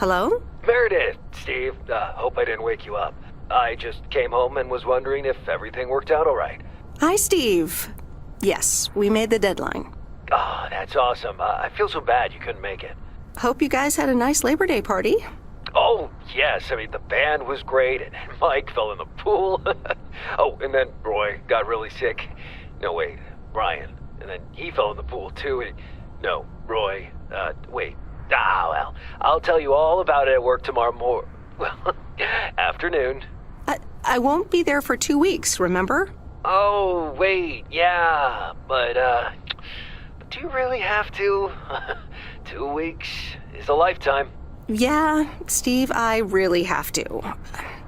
Hello? Meredith, Steve. Hope I didn't wake you up. I just came home and was wondering if everything worked out all right. Hi, Steve. Yes, we made the deadline. Oh, that's awesome. I feel so bad you couldn't make it. Hope you guys had a nice Labor Day party. Oh, yes. I mean, the band was great, and Mike fell in the pool. Oh, and then Roy got really sick. No, wait, Brian. And then he fell in the pool, too. No, Roy. Wait. Well, I'll tell you all about it at work tomorrow afternoon. I won't be there for 2 weeks, remember? Oh, wait, yeah, but do you really have to? 2 weeks is a lifetime. Yeah, Steve, I really have to.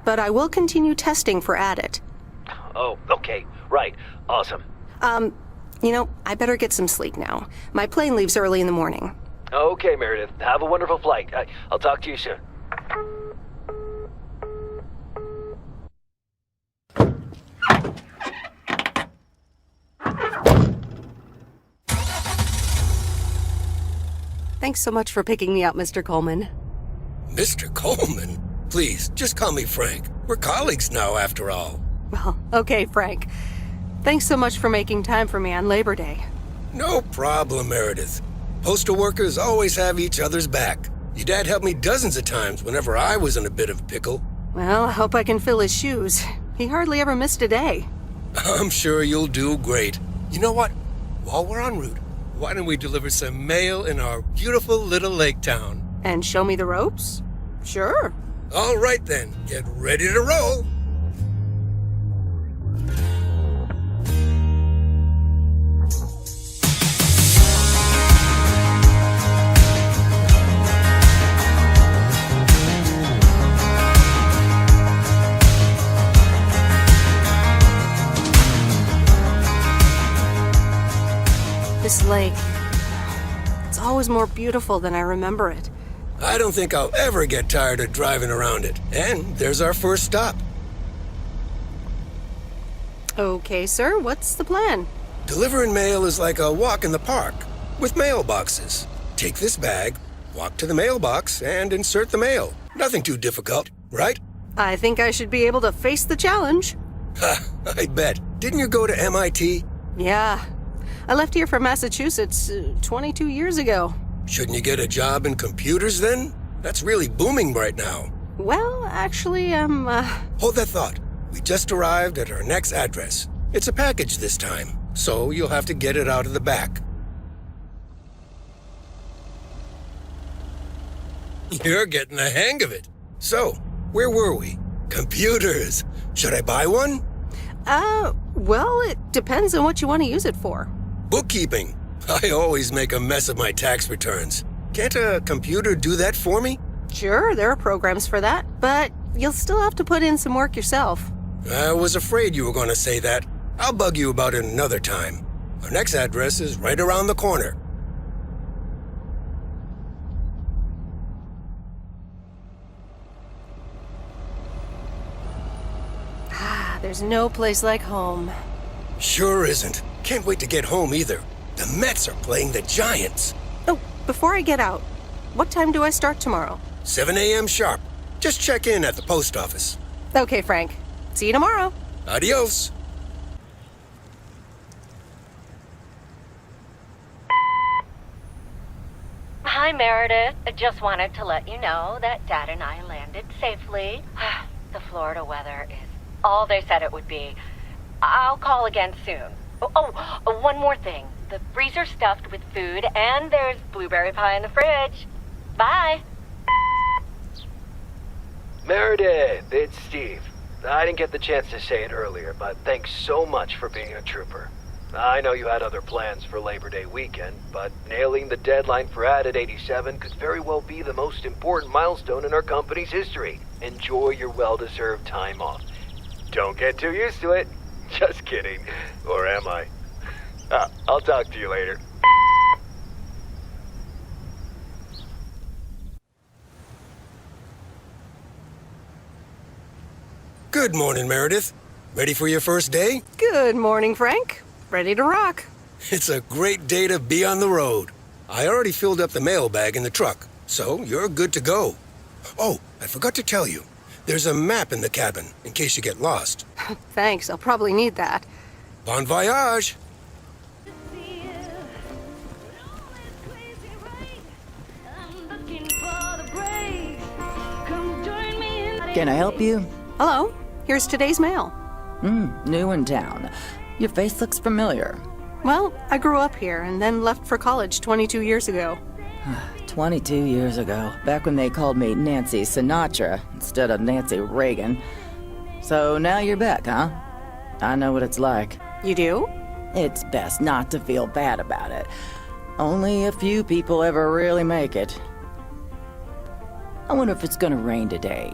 But I will continue testing for Addit. Oh, okay, right, awesome. I better get some sleep now. My plane leaves early in the morning. Okay, Meredith, have a wonderful flight. I'll talk to you soon. Thanks so much for picking me up, Mr. Coleman. Mr. Coleman? Please, just call me Frank. We're colleagues now, after all. Well, okay, Frank. Thanks so much for making time for me on Labor Day. No problem, Meredith. Postal workers always have each other's back. Your dad helped me dozens of times whenever I was in a bit of a pickle. Well, I hope I can fill his shoes. He hardly ever missed a day. I'm sure you'll do great. You know what? While we're en route, why don't we deliver some mail in our beautiful little lake town? And show me the ropes? Sure. All right then, get ready to roll. This lake, it's always more beautiful than I remember it. I don't think I'll ever get tired of driving around it. And there's our first stop. Okay, sir, what's the plan? Delivering mail is like a walk in the park, with mailboxes. Take this bag, walk to the mailbox, and insert the mail. Nothing too difficult, right? I think I should be able to face the challenge. Ha, I bet. Didn't you go to MIT? Yeah. I left here from Massachusetts 22 years ago. Shouldn't you get a job in computers then? That's really booming right now. Well, actually, Hold that thought. We just arrived at our next address. It's a package this time, so you'll have to get it out of the back. You're getting the hang of it. So, where were we? Computers. Should I buy one? Well, it depends on what you want to use it for. Bookkeeping. I always make a mess of my tax returns. Can't a computer do that for me? Sure, there are programs for that, but you'll still have to put in some work yourself. I was afraid you were going to say that. I'll bug you about it another time. Our next address is right around the corner. There's no place like home. Sure isn't. Can't wait to get home either. The Mets are playing the Giants. Oh, before I get out, what time do I start tomorrow? 7 a.m. sharp. Just check in at the post office. Okay, Frank. See you tomorrow. Adios. Hi, Meredith. I just wanted to let you know that Dad and I landed safely. The Florida weather is all they said it would be. I'll call again soon. Oh, one more thing. The freezer's stuffed with food, and there's blueberry pie in the fridge. Bye. Meredith, it's Steve. I didn't get the chance to say it earlier, but thanks so much for being a trooper. I know you had other plans for Labor Day weekend, but nailing the deadline for Addit 87 could very well be the most important milestone in our company's history. Enjoy your well-deserved time off. Don't get too used to it. Just kidding. Or am I? I'll talk to you later. Good morning, Meredith. Ready for your first day? Good morning, Frank. Ready to rock. It's a great day to be on the road. I already filled up the mailbag in the truck, so you're good to go. Oh, I forgot to tell you. There's a map in the cabin, in case you get lost. Thanks, I'll probably need that. Bon voyage! Can I help you? Hello, here's today's mail. New in town. Your face looks familiar. Well, I grew up here and then left for college 22 years ago. 22 years ago, back when they called me Nancy Sinatra instead of Nancy Reagan. So now you're back, huh? I know what it's like. You do? It's best not to feel bad about it. Only a few people ever really make it. I wonder if it's gonna rain today.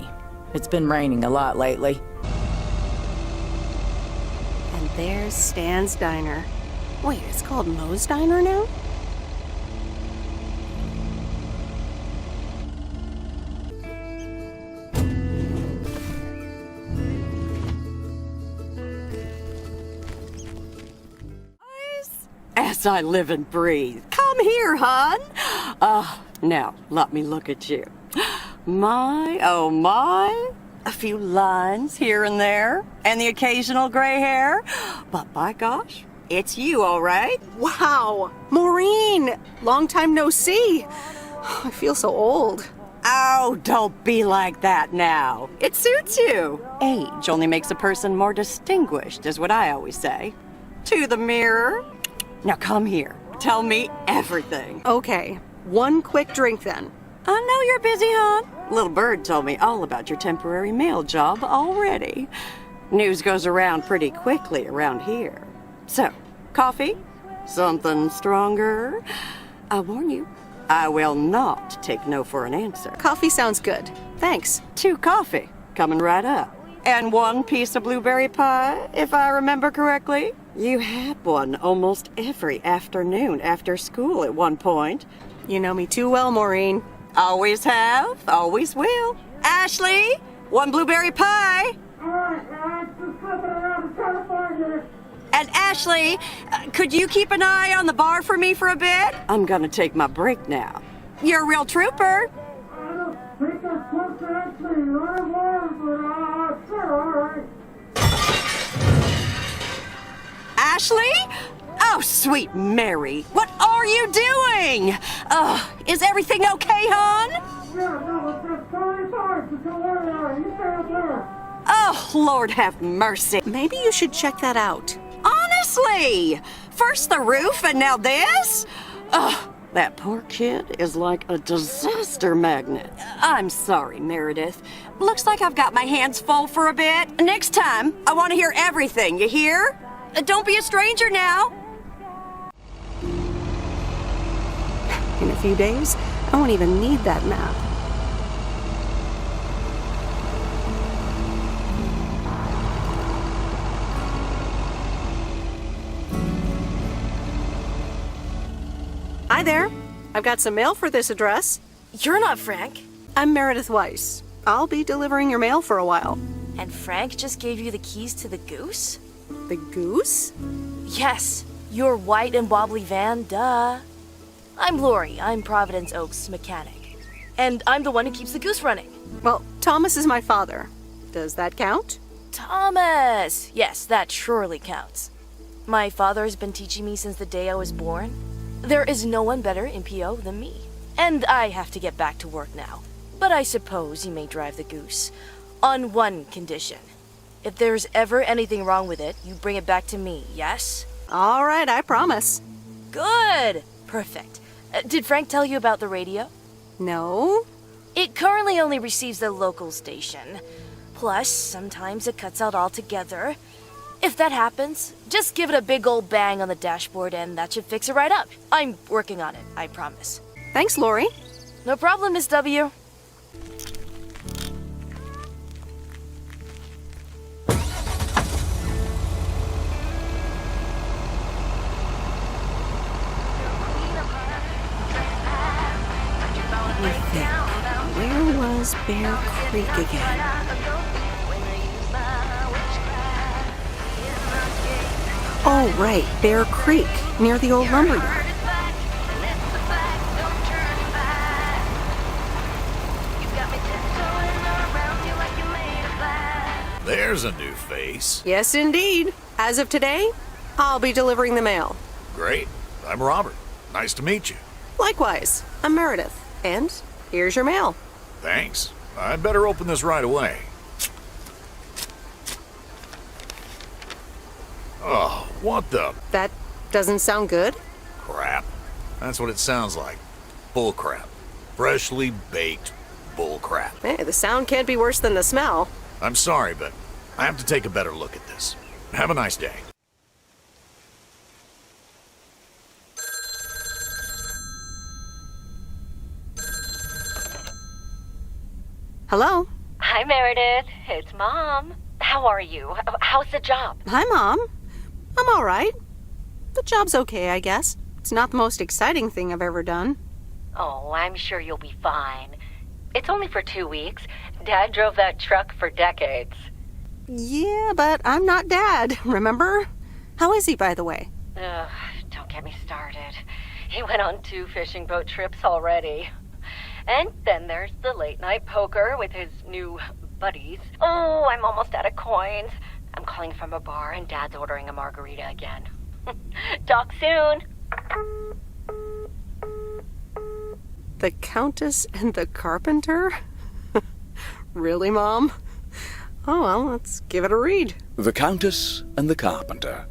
It's been raining a lot lately. And there's Stan's Diner. Wait, it's called Moe's Diner now? As I live and breathe. Come here, hon. Now, let me look at you. My, oh my. A few lines here and there, and the occasional gray hair. But by gosh, it's you, all right? Wow! Maureen! Long time no see. I feel so old. Oh, don't be like that now. It suits you. Age only makes a person more distinguished, is what I always say. To the mirror. Now come here. Tell me everything. Okay, one quick drink then. I know you're busy, hon. Little Bird told me all about your temporary mail job already. News goes around pretty quickly around here. So, coffee? Something stronger? I warn you, I will not take no for an answer. Coffee sounds good. Thanks. 2 coffee, coming right up. And 1 piece of blueberry pie, if I remember correctly. You had one almost every afternoon after school at one point. You know me too well, Maureen. Always have, always will. Ashley, 1 blueberry pie. And Ashley, could you keep an eye on the bar for me for a bit? I'm gonna take my break now. You're a real trooper. Ashley? Oh, sweet Mary, what are you doing? Is everything okay, hon? Oh, Lord have mercy. Maybe you should check that out. Honestly, first the roof and now this? That poor kid is like a disaster magnet. I'm sorry, Meredith. Looks like I've got my hands full for a bit. Next time, I want to hear everything, you hear? Don't be a stranger now. In a few days, I won't even need that map. Hi there. I've got some mail for this address. You're not Frank. I'm Meredith Weiss. I'll be delivering your mail for a while. And Frank just gave you the keys to the goose? The goose? Yes, your white and wobbly van, duh. I'm Lori. I'm Providence Oaks' mechanic. And I'm the one who keeps the goose running. Well, Thomas is my father. Does that count? Thomas! Yes, that surely counts. My father has been teaching me since the day I was born. There is no one better in PO than me. And I have to get back to work now. But I suppose you may drive the goose. On one condition. If there's ever anything wrong with it, you bring it back to me, yes? All right, I promise. Good! Perfect. Did Frank tell you about the radio? No? It currently only receives the local station. Plus, sometimes it cuts out altogether. If that happens, just give it a big old bang on the dashboard and that should fix it right up. I'm working on it, I promise. Thanks, Lori. No problem, Miss W. Where was Bear Creek again? Oh, right, Bear Creek, near the old lumberyard. There's a new face. Yes, indeed. As of today, I'll be delivering the mail. Great. I'm Robert. Nice to meet you. Likewise, I'm Meredith. And here's your mail. Thanks. I'd better open this right away. Oh, what the That doesn't sound good. crap? That's what it sounds like. Bull crap. Freshly baked bull crap. Hey, the sound can't be worse than the smell. I'm sorry, but I have to take a better look at this. Have a nice day. Hello? Hi, Meredith. It's Mom. How are you? How's the job? Hi, Mom. I'm all right. The job's okay, I guess. It's not the most exciting thing I've ever done. Oh, I'm sure you'll be fine. It's only for 2 weeks. Dad drove that truck for decades. Yeah, but I'm not Dad, remember? How is he, by the way? Ugh, don't get me started. He went on 2 fishing boat trips already. And then there's the late-night poker with his new buddies. Oh, I'm almost out of coins. I'm calling from a bar and Dad's ordering a margarita again. Talk soon. The Countess and the Carpenter? Really, Mom? Oh, well, let's give it a read. The Countess and the Carpenter.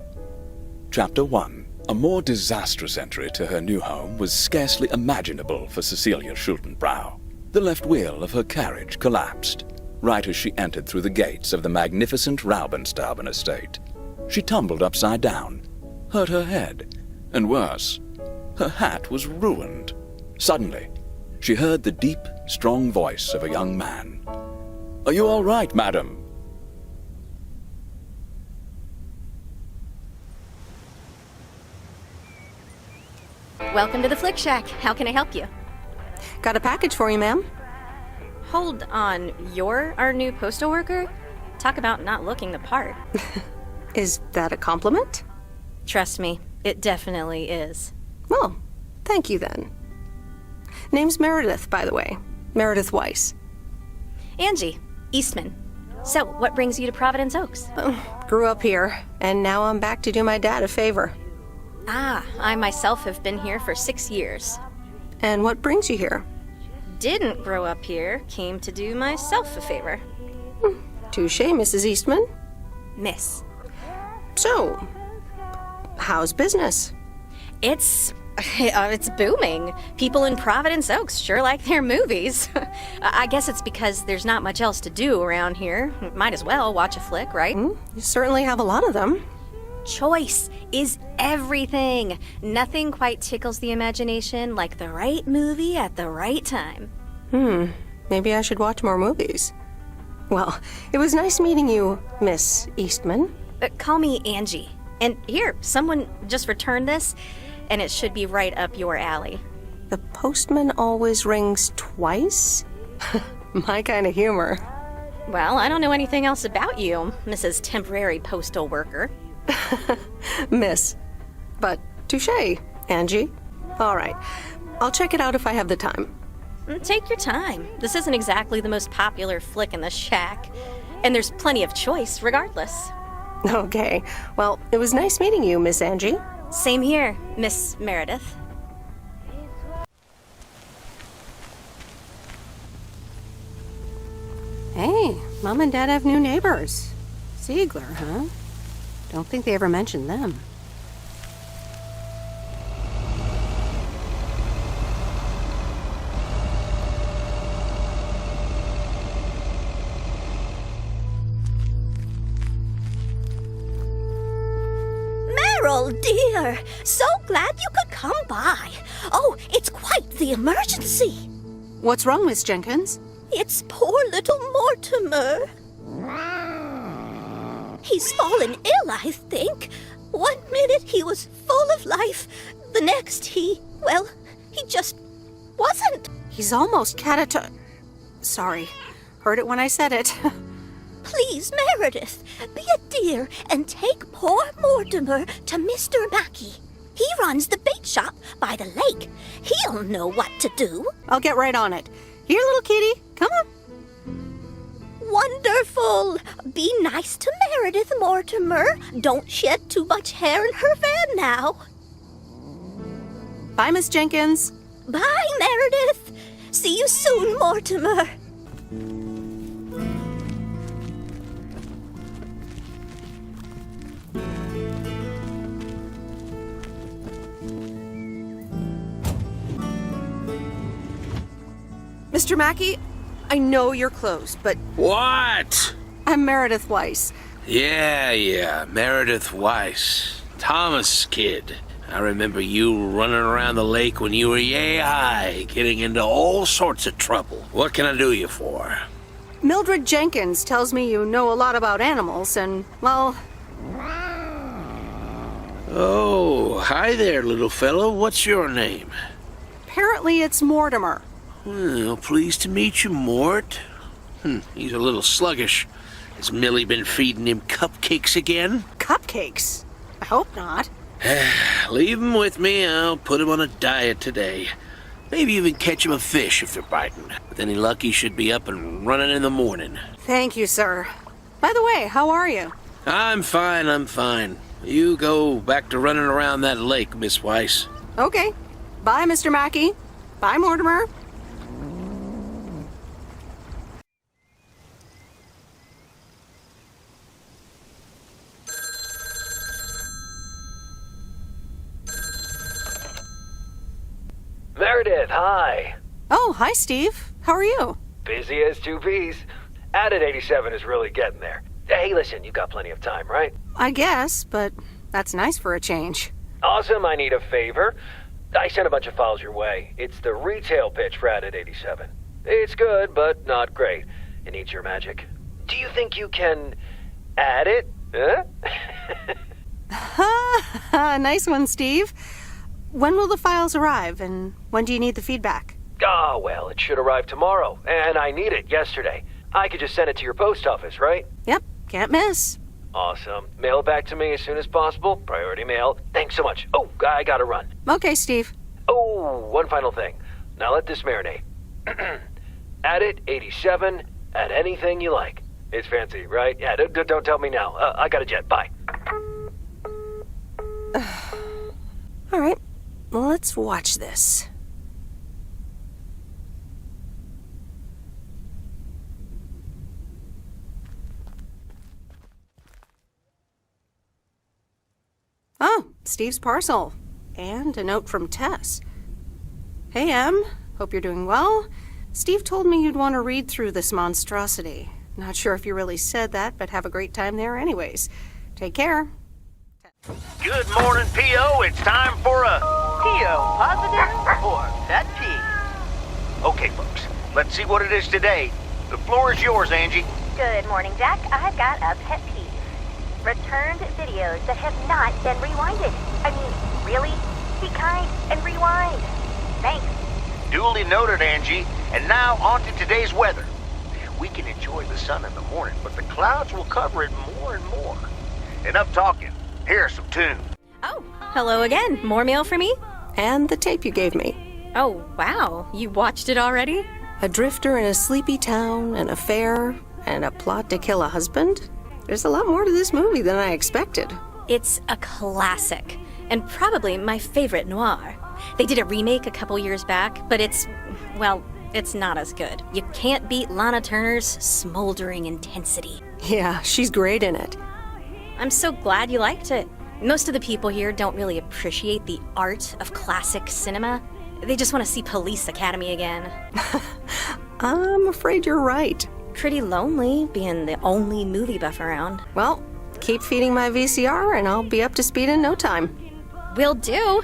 Chapter 1. A more disastrous entry to her new home was scarcely imaginable for Cecilia Schultenbrow. The left wheel of her carriage collapsed, right as she entered through the gates of the magnificent Raubenstaben estate. She tumbled upside down, hurt her head, and worse, her hat was ruined. Suddenly, she heard the deep, strong voice of a young man. "Are you all right, madam?" Welcome to the Flick Shack. How can I help you? Got a package for you, ma'am. Hold on, you're our new postal worker? Talk about not looking the part. Is that a compliment? Trust me, it definitely is. Well, thank you then. Name's Meredith, by the way. Meredith Weiss. Angie, Eastman. So, what brings you to Providence Oaks? Grew up here, and now I'm back to do my dad a favor. Ah, I myself have been here for 6 years. And what brings you here? Didn't grow up here, came to do myself a favor. Touché, Mrs. Eastman. Miss. So, how's business? It's booming. People in Providence Oaks sure like their movies. I guess it's because there's not much else to do around here. Might as well watch a flick, right? You certainly have a lot of them. Choice is everything. Nothing quite tickles the imagination like the right movie at the right time. Maybe I should watch more movies. Well, it was nice meeting you, Miss Eastman. Call me Angie. And here, someone just returned this, and it should be right up your alley. The postman always rings twice? My kind of humor. Well, I don't know anything else about you, Mrs. Temporary Postal Worker. Miss. But touché, Angie. All right. I'll check it out if I have the time. Take your time. This isn't exactly the most popular flick in the shack, and there's plenty of choice regardless. Okay. Well, it was nice meeting you, Miss Angie. Same here, Miss Meredith. Hey, Mom and Dad have new neighbors. Ziegler, huh? Don't think they ever mentioned them. Meryl, dear, so glad you could come by. Oh, it's quite the emergency. What's wrong, Miss Jenkins? It's poor little Mortimer. He's fallen ill, I think. 1 minute he was full of life. The next he just wasn't. He's almost Sorry. Heard it when I said it. Please, Meredith, be a dear and take poor Mortimer to Mr. Mackey. He runs the bait shop by the lake. He'll know what to do. I'll get right on it. Here, little kitty. Come on. wonderful. Be nice to Meredith, Mortimer. Don't shed too much hair in her van now. Bye, Miss Jenkins. Bye, Meredith. See you soon, Mortimer. Mr. Mackey, I know you're closed, but What? I'm Meredith Weiss. Yeah, Meredith Weiss. Thomas' kid. I remember you running around the lake when you were yay high, getting into all sorts of trouble. What can I do you for? Mildred Jenkins tells me you know a lot about animals, and, well... Oh, hi there, little fellow. What's your name? apparently it's Mortimer. Well, pleased to meet you, Mort. He's a little sluggish. Has Millie been feeding him cupcakes again? Cupcakes? I hope not. Leave him with me. I'll put him on a diet today. Maybe even catch him a fish if they're biting. With any luck, he should be up and running in the morning. Thank you, sir. By the way, how are you? I'm fine. You go back to running around that lake, Miss Weiss. Okay. Bye, Mr. Mackey. Bye, Mortimer. Meredith, hi. Oh, hi, Steve. How are you? Busy as two peas. Added 87 is really getting there. Hey, listen, you got plenty of time, right? I guess, but that's nice for a change. Awesome, I need a favor. I sent a bunch of files your way. It's the retail pitch for Added 87. It's good, but not great. It needs your magic. Do you think you can add it? Huh? Nice one, Steve. When will the files arrive, and when do you need the feedback? Oh, well, it should arrive tomorrow, and I need it yesterday. I could just send it to your post office, right? Yep, can't miss. Awesome. Mail it back to me as soon as possible. Priority mail. Thanks so much. Oh, I gotta run. Okay, Steve. Oh, one final thing. Now let this marinate. Add it, 87, add anything you like. It's fancy, right? Yeah, don't tell me now. I got a jet. Bye. All right, well, let's watch this. Oh, Steve's parcel. And a note from Tess. Hey, Em. Hope you're doing well. Steve told me you'd want to read through this monstrosity. Not sure if you really said that, but have a great time there anyways. Take care. Good morning, P.O. It's time for a P.O. positive or pet peeve. Okay, folks, let's see what it is today. The floor is yours, Angie. Good morning, Jack. I've got a pet peeve. Returned videos that have not been rewinded. I mean, really? Be kind and rewind. Thanks. Duly noted, Angie. And now on to today's weather. We can enjoy the sun in the morning, but the clouds will cover it more and more. Enough talking. Here's some tunes. Oh, hello again. More mail for me? And the tape you gave me. Oh, wow. You watched it already? A drifter in a sleepy town, an affair, and a plot to kill a husband? There's a lot more to this movie than I expected. It's a classic, and probably my favorite noir. They did a remake a couple years back, but it's not as good. You can't beat Lana Turner's smoldering intensity. Yeah, she's great in it. I'm so glad you liked it. Most of the people here don't really appreciate the art of classic cinema. They just want to see Police Academy again. I'm afraid you're right. Pretty lonely being the only movie buff around. Well, keep feeding my VCR and I'll be up to speed in no time. Will do.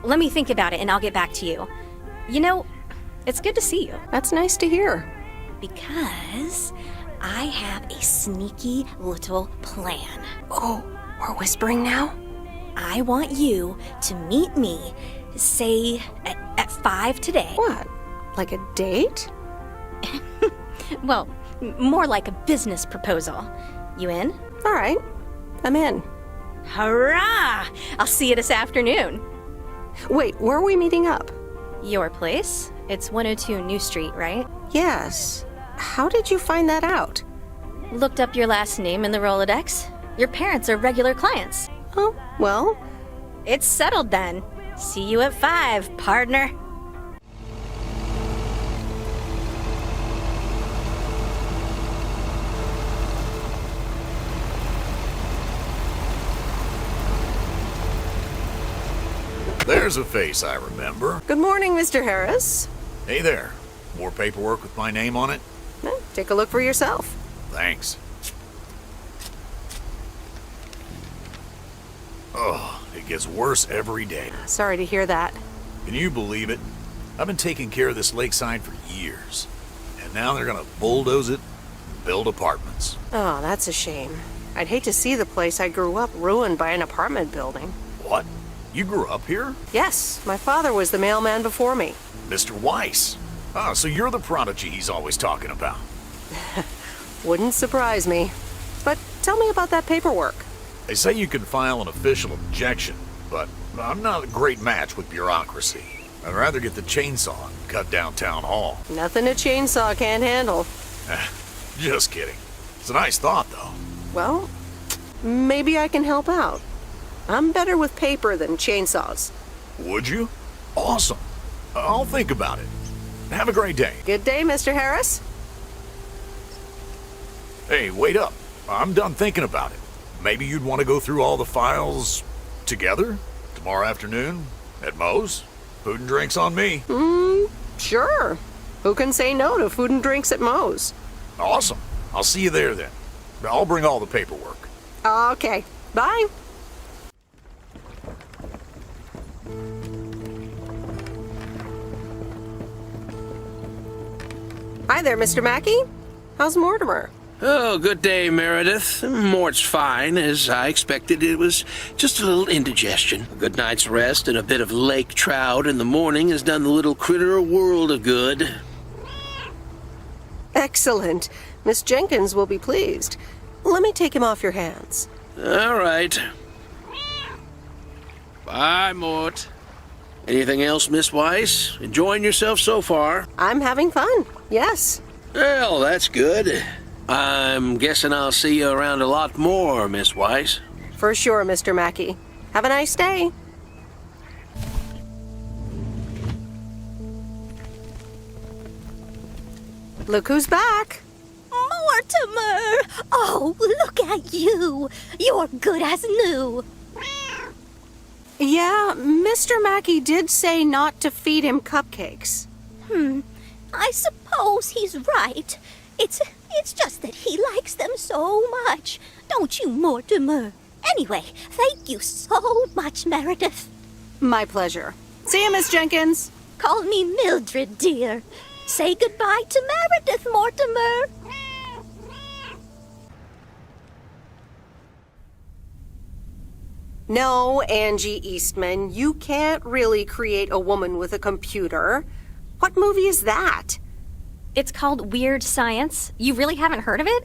Let me think about it and I'll get back to you. You know, it's good to see you. That's nice to hear. Because I have a sneaky little plan. Oh, we're whispering now? I want you to meet me, say, at 5 today. What? Like a date? Well, more like a business proposal. You in? All right, I'm in. Hurrah! I'll see you this afternoon. Wait, where are we meeting up? Your place? It's 102 New Street, right? Yes. How did you find that out? Looked up your last name in the Rolodex. Your parents are regular clients. Oh, well. It's settled then. See you at 5, partner. There's a face I remember. Good morning, Mr. Harris. Hey there. More paperwork with my name on it? Take a look for yourself. Thanks. Oh, it gets worse every day. Sorry to hear that. Can you believe it? I've been taking care of this lakeside for years. And now they're gonna bulldoze it and build apartments. Oh, that's a shame. I'd hate to see the place I grew up ruined by an apartment building. What? You grew up here? Yes, my father was the mailman before me. Mr. Weiss. Ah, so you're the prodigy he's always talking about. Wouldn't surprise me. But tell me about that paperwork. They say you can file an official objection, but I'm not a great match with bureaucracy. I'd rather get the chainsaw and cut down town hall. Nothing a chainsaw can't handle. Just kidding. It's a nice thought, though. Well, maybe I can help out. I'm better with paper than chainsaws. Would you? Awesome. I'll think about it. Have a great day. Good day, Mr. Harris. Hey, wait up. I'm done thinking about it. Maybe you'd want to go through all the files together tomorrow afternoon at Moe's? Food and drinks on me. Sure. Who can say no to food and drinks at Moe's? Awesome. I'll see you there then. I'll bring all the paperwork. Okay. Bye. Hi there, Mr. Mackey. How's Mortimer? Oh, good day, Meredith. Mort's fine. As I expected, it was just a little indigestion. A good night's rest and a bit of lake trout in the morning has done the little critter a world of good. Excellent. Miss Jenkins will be pleased. Let me take him off your hands. All right. Bye, Mort. Anything else, Miss Weiss? Enjoying yourself so far? I'm having fun, yes. Well, that's good. I'm guessing I'll see you around a lot more, Miss Weiss. For sure, Mr. Mackey. Have a nice day. Look who's back. Mortimer! Oh, look at you. You're good as new. Yeah, Mr. Mackey did say not to feed him cupcakes. I suppose he's right. It's just that he likes them so much. Don't you, Mortimer? Anyway, thank you so much, Meredith. My pleasure. See you, Miss Jenkins. Call me Mildred, dear. Say goodbye to Meredith, Mortimer. No, Angie Eastman, you can't really create a woman with a computer. What movie is that? It's called Weird Science. You really haven't heard of it?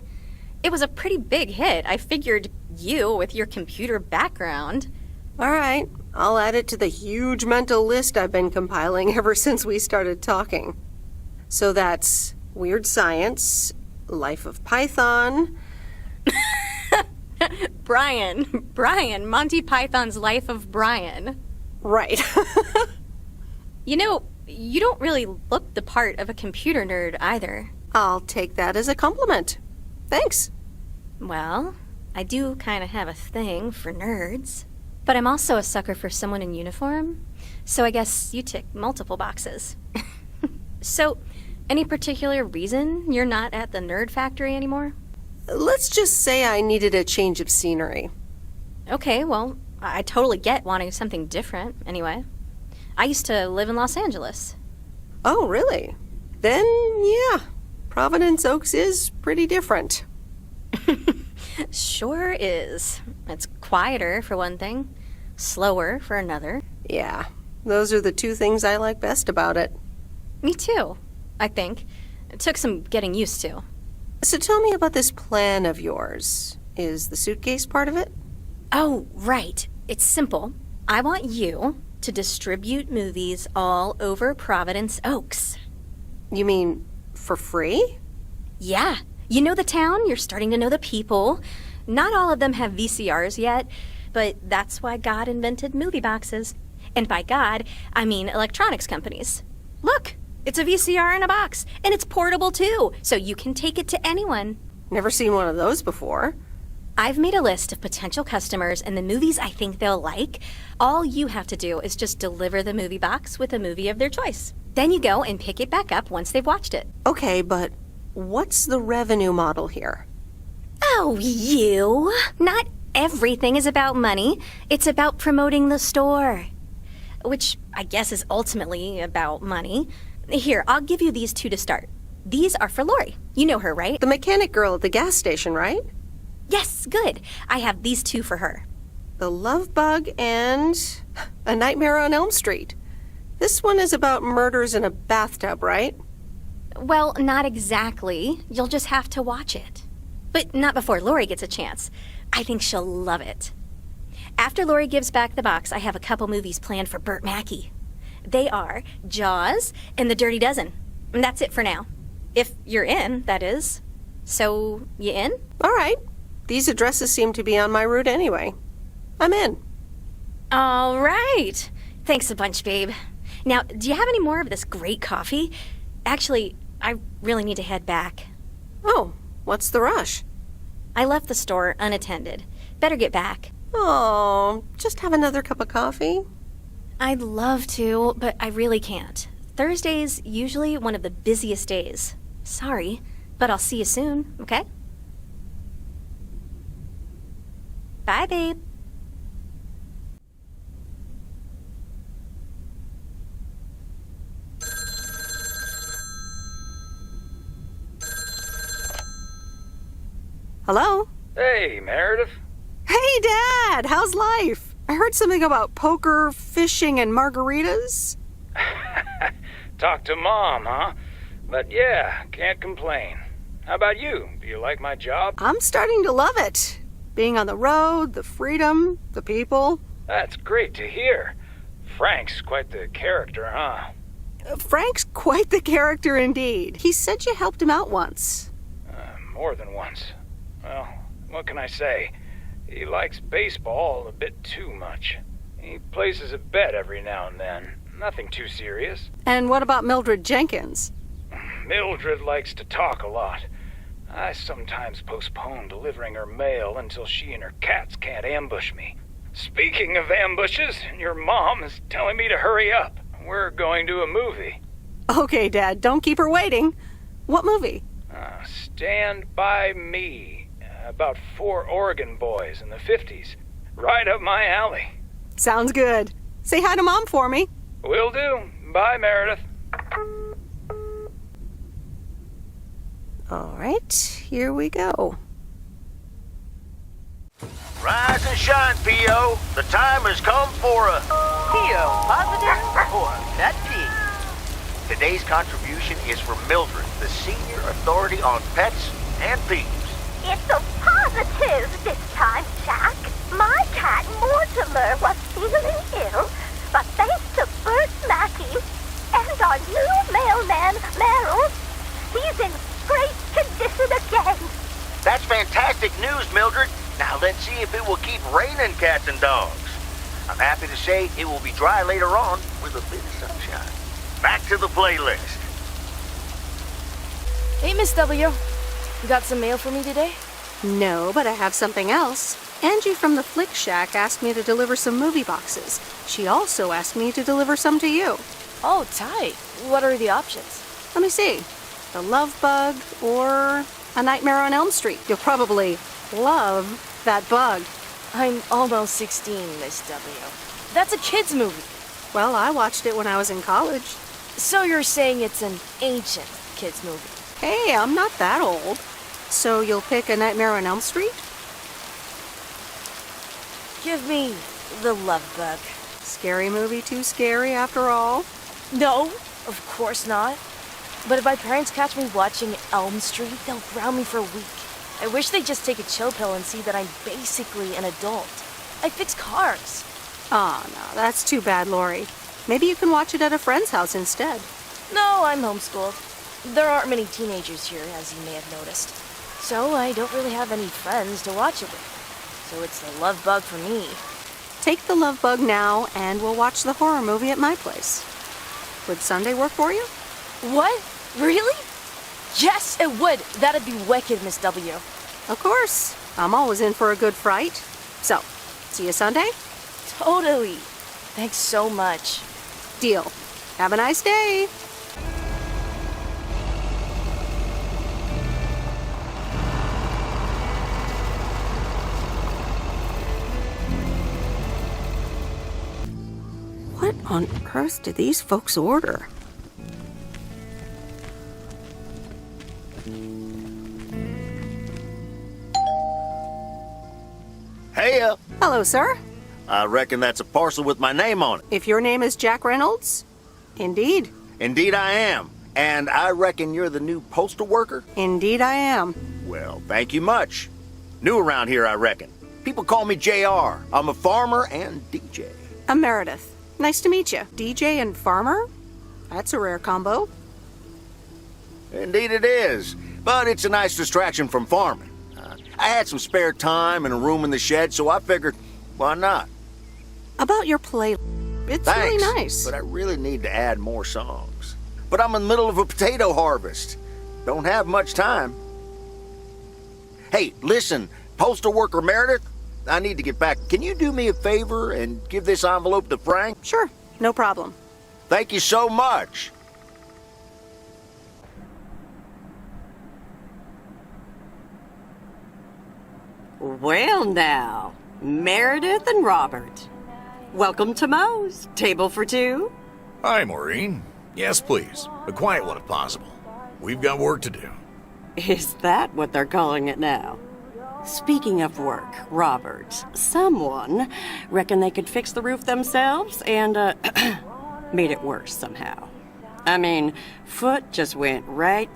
It was a pretty big hit. I figured you, with your computer background. All right, I'll add it to the huge mental list I've been compiling ever since we started talking. So that's Weird Science, Life of Python. Brian, Monty Python's Life of Brian. Right. You know, you don't really look the part of a computer nerd either. I'll take that as a compliment. Thanks. Well, I do kind of have a thing for nerds. But I'm also a sucker for someone in uniform, so I guess you tick multiple boxes. So, any particular reason you're not at the Nerd Factory anymore? Let's just say I needed a change of scenery. Okay, well, I totally get wanting something different, anyway. I used to live in Los Angeles. Oh, really? Then, yeah, Providence Oaks is pretty different. Sure is. It's quieter, for one thing. Slower, for another. Yeah, those are the two things I like best about it. Me too, I think. It took some getting used to. So tell me about this plan of yours. Is the suitcase part of it? Oh, right. It's simple. I want you to distribute movies all over Providence Oaks. You mean for free? Yeah. You know the town, you're starting to know the people. Not all of them have VCRs yet, but that's why God invented movie boxes. And by God, I mean electronics companies. Look, it's a VCR in a box, and it's portable too, so you can take it to anyone. Never seen one of those before. I've made a list of potential customers and the movies I think they'll like. All you have to do is just deliver the movie box with a movie of their choice. Then you go and pick it back up once they've watched it. Okay, but what's the revenue model here? Oh, you! Not everything is about money. It's about promoting the store. Which I guess is ultimately about money. Here, I'll give you these 2 to start. These are for Lori. You know her, right? The mechanic girl at the gas station, right? Yes, good. I have these 2 for her. The Love Bug and A Nightmare on Elm Street. This one is about murders in a bathtub, right? Well, not exactly. You'll just have to watch it. But not before Lori gets a chance. I think she'll love it. After Lori gives back the box, I have a couple movies planned for Burt Mackey. They are Jaws and The Dirty Dozen. And that's it for now. If you're in, that is. So, you in? All right. These addresses seem to be on my route anyway. I'm in. All right. Thanks a bunch, babe. Now, do you have any more of this great coffee? Actually, I really need to head back. Oh, what's the rush? I left the store unattended. Better get back. Oh, just have another cup of coffee? I'd love to, but I really can't. Thursday's usually one of the busiest days. Sorry, but I'll see you soon, okay? Bye, babe. Hello? Hey, Meredith. Hey, Dad! How's life? I heard something about poker, fishing, and margaritas. Talk to Mom, huh? But yeah, can't complain. How about you? Do you like my job? I'm starting to love it. Being on the road, the freedom, the people. That's great to hear. Frank's quite the character, huh? Frank's quite the character indeed. He said you helped him out once. More than once. Well, what can I say? He likes baseball a bit too much. He places a bet every now and then. Nothing too serious. And what about Mildred Jenkins? Mildred likes to talk a lot. I sometimes postpone delivering her mail until she and her cats can't ambush me. Speaking of ambushes, your mom is telling me to hurry up. We're going to a movie. Okay, Dad, don't keep her waiting. What movie? Stand By Me. About 4 Oregon boys in the 50s. Right up my alley. Sounds good. Say hi to Mom for me. Will do. Bye, Meredith. All right, here we go. Rise and shine, P.O. The time has come for a... P.O. positive or pet peeve? Today's contribution is from Mildred, the senior authority on pets and peeves. It's a positive this time, Jack. My cat Mortimer was feeling ill, but thanks to Burt Mackey and our new mailman, Merrill, he's in great condition again. That's fantastic news, Mildred. Now let's see if it will keep raining cats and dogs. I'm happy to say it will be dry later on with a bit of sunshine. Back to the playlist. Hey, Miss W. You got some mail for me today? No, but I have something else. Angie from the Flick Shack asked me to deliver some movie boxes. She also asked me to deliver some to you. Oh, tight. What are the options? Let me see. The Love Bug or A Nightmare on Elm Street. You'll probably love that bug. I'm almost 16, Miss W. That's a kid's movie. Well, I watched it when I was in college. So you're saying it's an ancient kid's movie? Hey, I'm not that old. So you'll pick A Nightmare on Elm Street? Give me The Love Bug. Scary movie too scary after all? No, of course not. But if my parents catch me watching Elm Street, they'll ground me for a week. I wish they'd just take a chill pill and see that I'm basically an adult. I fix cars. Oh, no, that's too bad, Lori. Maybe you can watch it at a friend's house instead. No, I'm homeschooled. There aren't many teenagers here, as you may have noticed. So I don't really have any friends to watch it with. So it's the love bug for me. Take the love bug now, and we'll watch the horror movie at my place. Would Sunday work for you? What? Really? Yes, it would. That'd be wicked, Miss W. Of course. I'm always in for a good fright. So, see you Sunday? Totally. Thanks so much. Deal. Have a nice day. What on earth did these folks order? Hey, Hello, sir. I reckon that's a parcel with my name on it. If your name is Jack Reynolds? Indeed. Indeed I am. And I reckon you're the new postal worker? Indeed I am. Well, thank you much. New around here, I reckon. People call me JR. I'm a farmer and DJ. I'm Meredith. Nice to meet you. DJ and farmer? That's a rare combo. Indeed it is. But it's a nice distraction from farming. I had some spare time and a room in the shed, so I figured, why not? About your play, it's Thanks, really nice. but I really need to add more songs. But I'm in the middle of a potato harvest. Don't have much time. Hey, listen, postal worker Meredith, I need to get back. Can you do me a favor and give this envelope to Frank? Sure, no problem. Thank you so much. Well now, Meredith and Robert. Welcome to Moe's. Table for two? Hi, Maureen. Yes, please. A quiet one if possible. We've got work to do. Is that what they're calling it now? Speaking of work, Robert, someone reckoned they could fix the roof themselves and, made it worse somehow. I mean, foot just went right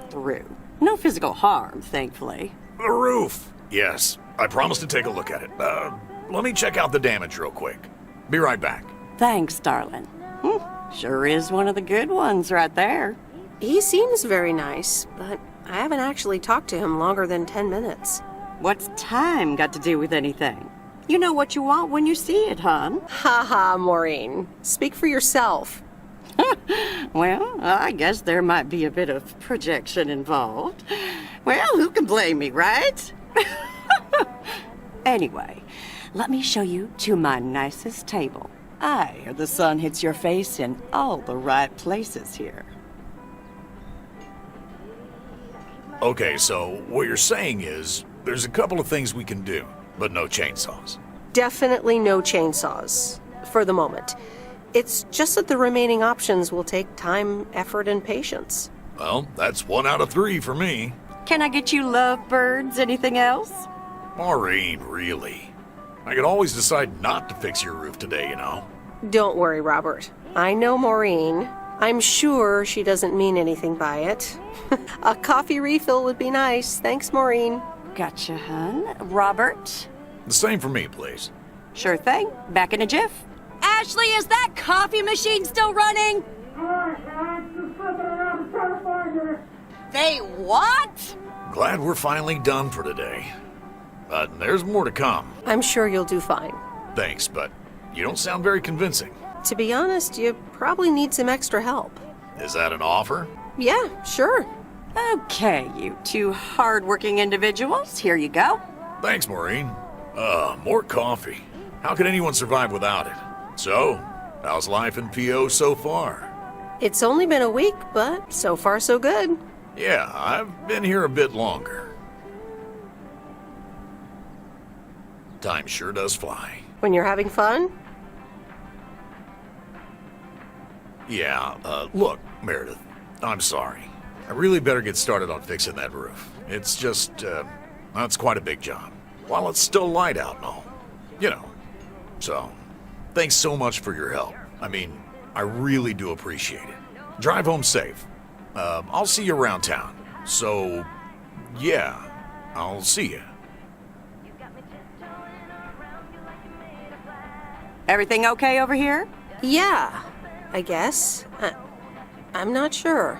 through. No physical harm, thankfully. The roof! Yes, I promised to take a look at it. Let me check out the damage real quick. Be right back. Thanks, darling. Sure is one of the good ones right there. He seems very nice, but I haven't actually talked to him longer than 10 minutes. What's time got to do with anything? You know what you want when you see it, hon. Ha ha, Maureen. Speak for yourself. Well, I guess there might be a bit of projection involved. Well, who can blame me, right? Anyway, let me show you to my nicest table. I hear the sun hits your face in all the right places here. Okay, so what you're saying is there's a couple of things we can do, but no chainsaws. Definitely no chainsaws, for the moment. It's just that the remaining options will take time, effort, and patience. Well, that's 1 out of 3 for me. Can I get you lovebirds? Anything else? Maureen, really? I could always decide not to fix your roof today, you know? Don't worry, Robert. I know Maureen. I'm sure she doesn't mean anything by it. A coffee refill would be nice. Thanks, Maureen. Gotcha, hun. Robert? The same for me, please. Sure thing. Back in a jiff. Ashley, is that coffee machine still running? They what? Glad we're finally done for today. But there's more to come. I'm sure you'll do fine. Thanks, but you don't sound very convincing. To be honest, you probably need some extra help. Is that an offer? Yeah, sure. Okay, you two hard-working individuals, here you go. Thanks, Maureen. More coffee. How could anyone survive without it? So, how's life in PO so far? It's only been a week, but so far so good. Yeah, I've been here a bit longer. Time sure does fly. When you're having fun? Yeah, look, Meredith, I'm sorry. I really better get started on fixing that roof. It's just, that's quite a big job. While it's still light out and all. You know. So, thanks so much for your help. I mean, I really do appreciate it. Drive home safe. I'll see you around town. So, yeah, I'll see you. Everything okay over here? Yeah, I guess. I'm not sure.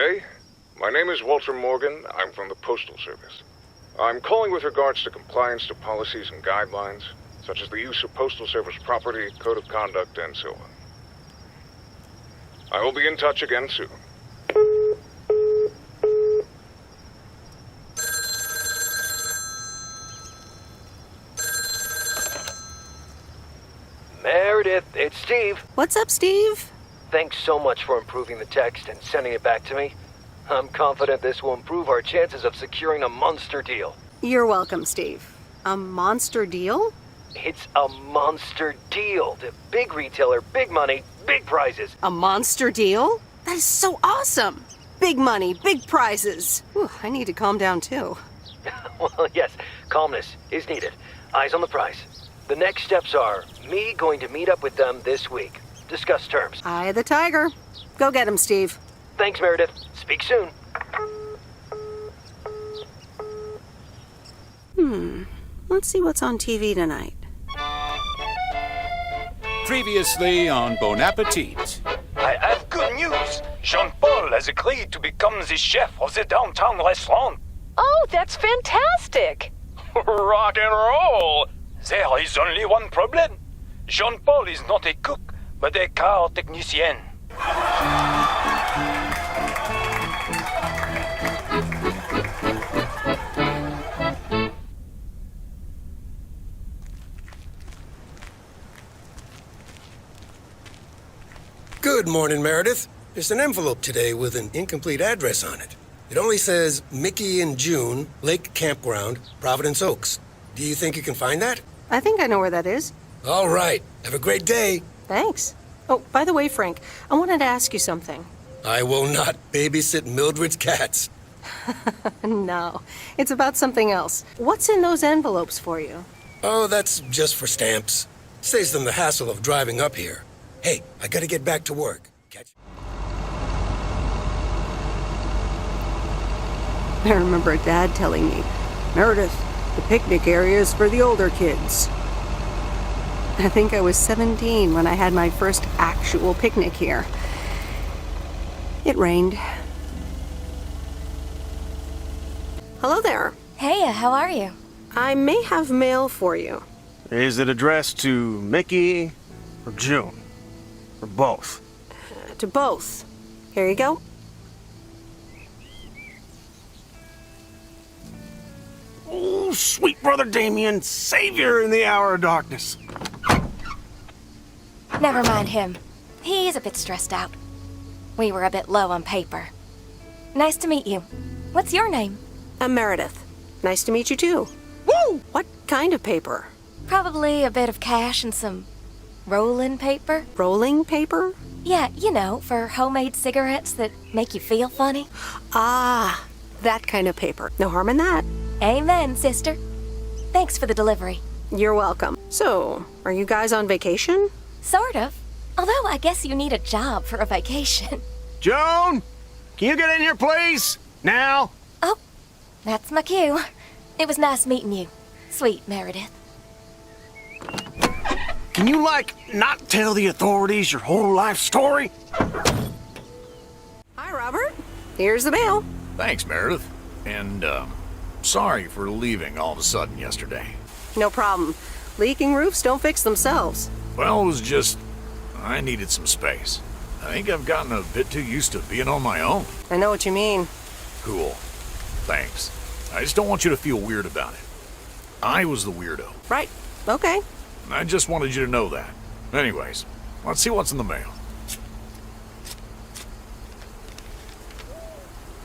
day. My name is Walter Morgan. I'm from the Postal Service. I'm calling with regards to compliance to policies and guidelines, such as the use of Postal Service property, code of conduct, and so on. I will be in touch again soon. Meredith, it's Steve. What's up, Steve? Thanks so much for improving the text and sending it back to me. I'm confident this will improve our chances of securing a monster deal. You're welcome, Steve. A monster deal? It's a monster deal. The big retailer, big money, big prizes. A monster deal? That is so awesome! Big money, big prizes. Whew, I need to calm down, too. Well, yes, calmness is needed. Eyes on the prize. The next steps are me going to meet up with them this week. Discuss terms. Eye the tiger. Go get him, Steve. Thanks, Meredith. Speak soon. Let's see what's on TV tonight. Previously on Bon Appetit. I have good news. Jean-Paul has agreed to become the chef of the downtown restaurant. Oh, that's fantastic. Rock and roll. There is only one problem. Jean-Paul is not a cook, but a car technician. Good morning, Meredith. There's an envelope today with an incomplete address on it. It only says Mickey and June, Lake Campground, Providence Oaks. Do you think you can find that? I think I know where that is. All right. Have a great day. Thanks. Oh, by the way, Frank, I wanted to ask you something. I will not babysit Mildred's cats. No, it's about something else. What's in those envelopes for you? Oh, that's just for stamps. Saves them the hassle of driving up here. Hey, I gotta get back to work. I remember Dad telling me, Meredith, the picnic area is for the older kids. I think I was 17 when I had my first actual picnic here. It rained. Hello there. Hey, how are you? I may have mail for you. Is it addressed to Mickey or June? Or both? To both. Here you go. Oh, sweet brother Damien, savior in the hour of darkness. Never mind him. He's a bit stressed out. We were a bit low on paper. Nice to meet you. What's your name? I'm Meredith. Nice to meet you too. Woo! What kind of paper? Probably a bit of cash and some rolling paper. Rolling paper? Yeah, you know, for homemade cigarettes that make you feel funny. Ah, that kind of paper. No harm in that. Amen, sister. Thanks for the delivery. You're welcome. So, are you guys on vacation? Sort of. Although I guess you need a job for a vacation. Joan, can you get in here, please? Now? Oh, that's my cue. It was nice meeting you. Sweet Meredith. Can you, not tell the authorities your whole life story? Hi, Robert. Here's the mail. Thanks, Meredith. And, sorry for leaving all of a sudden yesterday. No problem. Leaking roofs don't fix themselves. Well, it was just, I needed some space. I think I've gotten a bit too used to being on my own. I know what you mean. Cool. Thanks. I just don't want you to feel weird about it. I was the weirdo. Right. Okay. I just wanted you to know that. Anyways, let's see what's in the mail.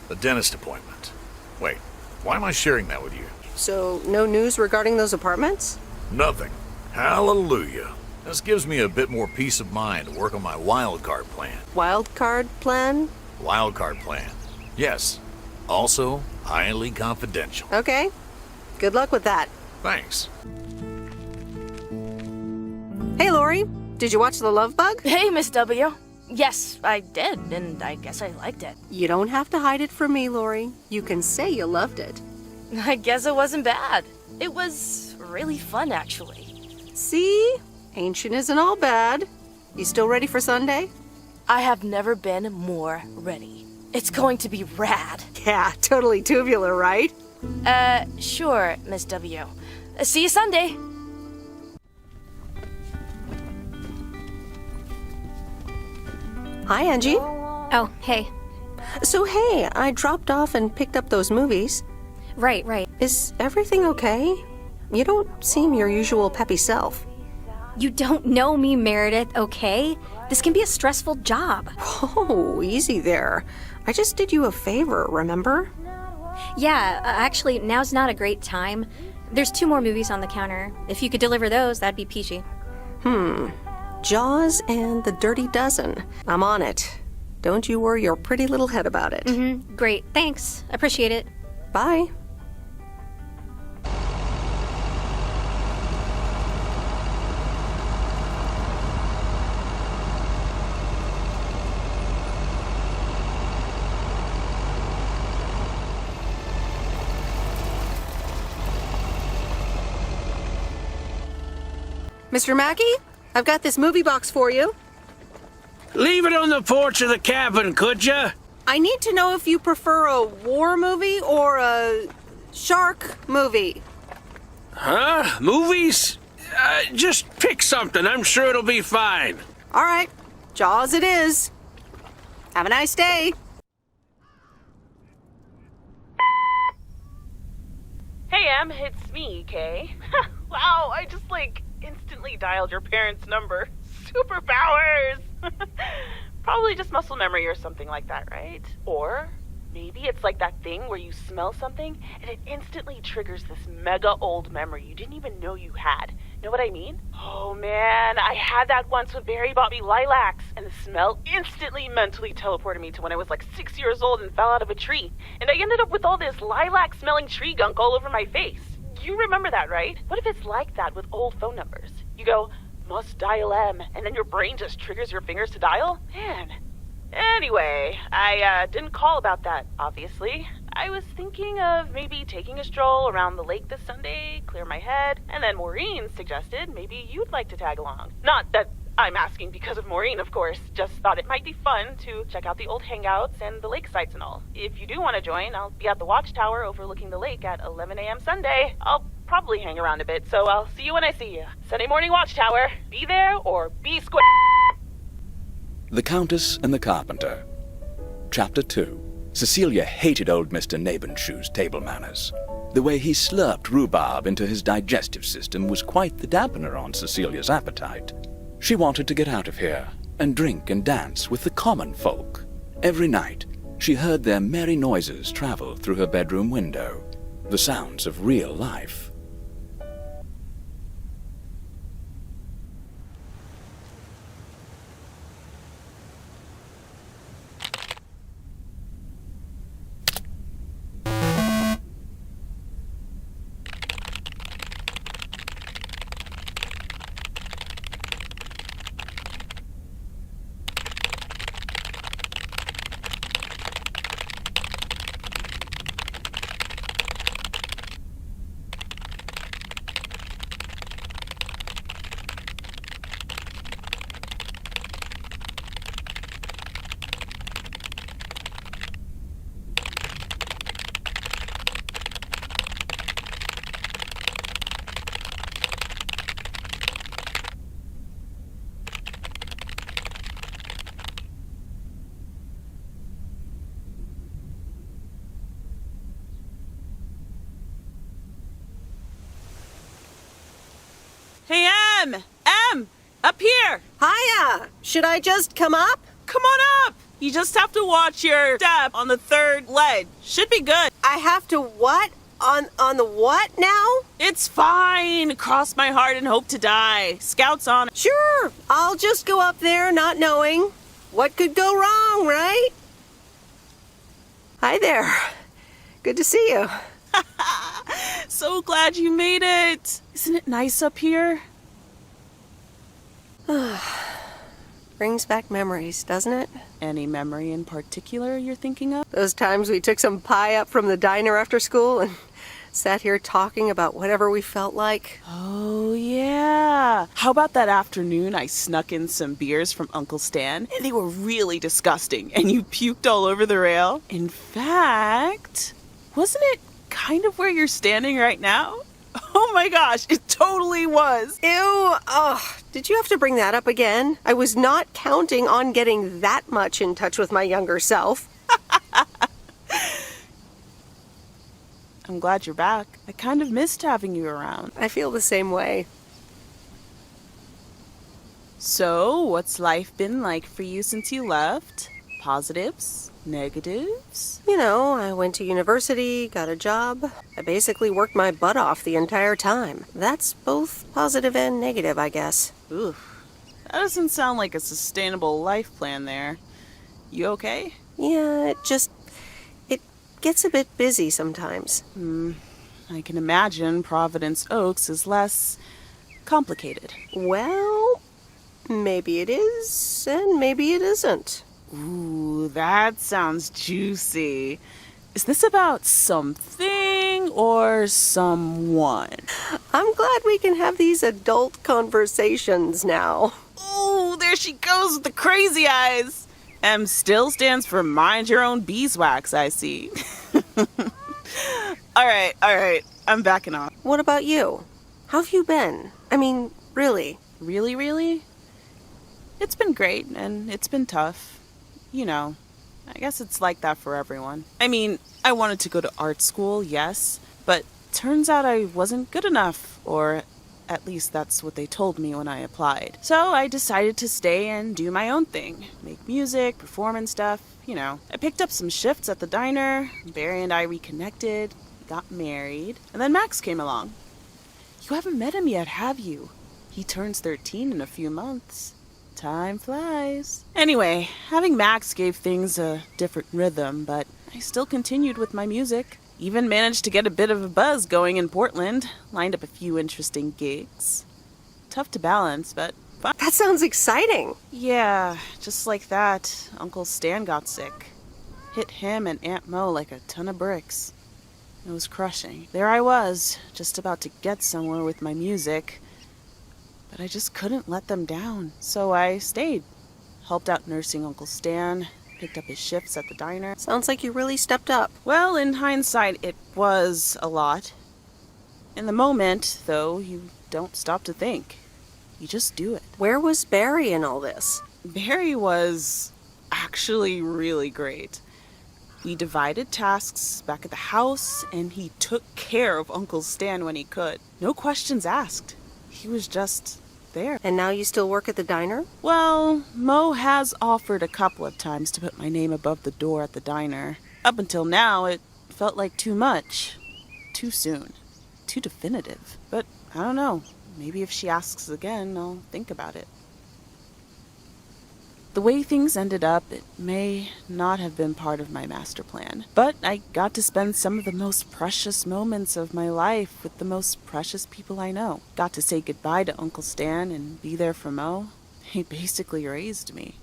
The dentist appointment. Wait, why am I sharing that with you? So, no news regarding those apartments? Nothing. Hallelujah. This gives me a bit more peace of mind to work on my wild card plan. Wild card plan? Wild card plan. Yes. Also, highly confidential. Okay. Good luck with that. Thanks. Hey, Lori. Did you watch The Love Bug? Hey, Miss W. Yes, I did, and I guess I liked it. You don't have to hide it from me, Lori. You can say you loved it. I guess it wasn't bad. It was really fun, actually. See? Ancient isn't all bad. You still ready for Sunday? I have never been more ready. It's going to be rad. Yeah, totally tubular, right? Sure, Miss W. See you Sunday. Hi, Angie. Oh, hey. So, hey, I dropped off and picked up those movies. Right. Is everything okay? You don't seem your usual peppy self. You don't know me, Meredith, okay? This can be a stressful job. Oh, easy there. I just did you a favor, remember? Yeah, actually, now's not a great time. There's 2 more movies on the counter. If you could deliver those, that'd be peachy. Jaws and The Dirty Dozen. I'm on it. Don't you worry your pretty little head about it. Great, thanks. Appreciate it. Bye. Mr. Mackey, I've got this movie box for you. Leave it on the porch of the cabin, could ya? I need to know if you prefer a war movie or a shark movie. Huh? Movies? Just pick something. I'm sure it'll be fine. All right, Jaws it is. Have a nice day. Hey, Em, it's me, Kay. Wow, I just, instantly dialed your parents' number. Superpowers! Probably just muscle memory or something like that, right? Or maybe it's like that thing where you smell something and it instantly triggers this mega old memory you didn't even know you had. Know what I mean? Oh man, I had that once when Barry bought me lilacs, and the smell instantly mentally teleported me to when I was 6 years old and fell out of a tree. And I ended up with all this lilac-smelling tree gunk all over my face. You remember that, right? What if it's like that with old phone numbers? You go, must dial M, and then your brain just triggers your fingers to dial? Man. Anyway, I didn't call about that, obviously. I was thinking of maybe taking a stroll around the lake this Sunday, clear my head, and then Maureen suggested maybe you'd like to tag along. Not that I'm asking because of Maureen, of course. Just thought it might be fun to check out the old hangouts and the lake sites and all. If you do want to join, I'll be at the watchtower overlooking the lake at 11 a.m. Sunday. I'll probably hang around a bit, so I'll see you when I see you. Sunday morning watchtower. Be there or be square. The Countess and the Carpenter. Chapter 2. Cecilia hated old Mr. Nabenshoe's table manners. The way he slurped rhubarb into his digestive system was quite the dampener on Cecilia's appetite. She wanted to get out of here and drink and dance with the common folk. Every night, she heard their merry noises travel through her bedroom window, the sounds of real life. Hey, Em, up here. Hiya! Should I just come up? Come on up. You just have to watch your step on the 3rd ledge. Should be good. I have to what? On the what now? It's fine. Cross my heart and hope to die. Scouts on. Sure, I'll just go up there not knowing. What could go wrong, right? Hi there. Good to see you. So glad you made it. Isn't it nice up here? Brings back memories, doesn't it? Any memory in particular you're thinking of? Those times we took some pie up from the diner after school and sat here talking about whatever we felt like. Oh, yeah. yeah. How about that afternoon I snuck in some beers from Uncle Stan, and they were really disgusting, and you puked all over the rail? In fact, wasn't it kind of where you're standing right now? Oh my gosh, it totally was. Ew, ugh. Did you have to bring that up again? I was not counting on getting that much in touch with my younger self. I'm glad you're back. I kind of missed having you around. I feel the same way. So, what's life been like for you since you left? Positives? Negatives? You know, I went to university, got a job. I basically worked my butt off the entire time. That's both positive and negative, I guess. Oof. That doesn't sound like a sustainable life plan there. You okay? Yeah, it gets a bit busy sometimes. I can imagine Providence Oaks is less complicated. Well, maybe it is, and maybe it isn't. Ooh, that sounds juicy. Is this about something or someone? I'm glad we can have these adult conversations now. Ooh, there she goes with the crazy eyes. M still stands for mind your own beeswax, I see. All right. I'm backing off. What about you? How have you been? I mean, really? Really? It's been great, and it's been tough. You know, I guess it's like that for everyone. I mean, I wanted to go to art school, yes, but turns out I wasn't good enough, or at least that's what they told me when I applied. So I decided to stay and do my own thing. Make music, perform and stuff, you know. I picked up some shifts at the diner, Barry and I reconnected, got married, and then Max came along. You haven't met him yet, have you? He turns 13 in a few months. Time flies. Anyway, having Max gave things a different rhythm, but I still continued with my music. Even managed to get a bit of a buzz going in Portland. Lined up a few interesting gigs. Tough to balance, but fun. That sounds exciting. Yeah, just like that, Uncle Stan got sick. Hit him and Aunt Mo like a ton of bricks. It was crushing. There I was, just about to get somewhere with my music. But I just couldn't let them down, so I stayed. Helped out nursing Uncle Stan. Picked up his shifts at the diner. Sounds like you really stepped up. Well, in hindsight, it was a lot. In the moment, though, you don't stop to think. You just do it. Where was Barry in all this? Barry was actually really great. We divided tasks back at the house, and he took care of Uncle Stan when he could. No questions asked. He was just there. And now you still work at the diner? Well, Mo has offered a couple of times to put my name above the door at the diner. Up until now, it felt like too much. Too soon. Too definitive. But I don't know. Maybe if she asks again, I'll think about it. The way things ended up, it may not have been part of my master plan. But I got to spend some of the most precious moments of my life with the most precious people I know. Got to say goodbye to Uncle Stan and be there for Mo. He basically raised me.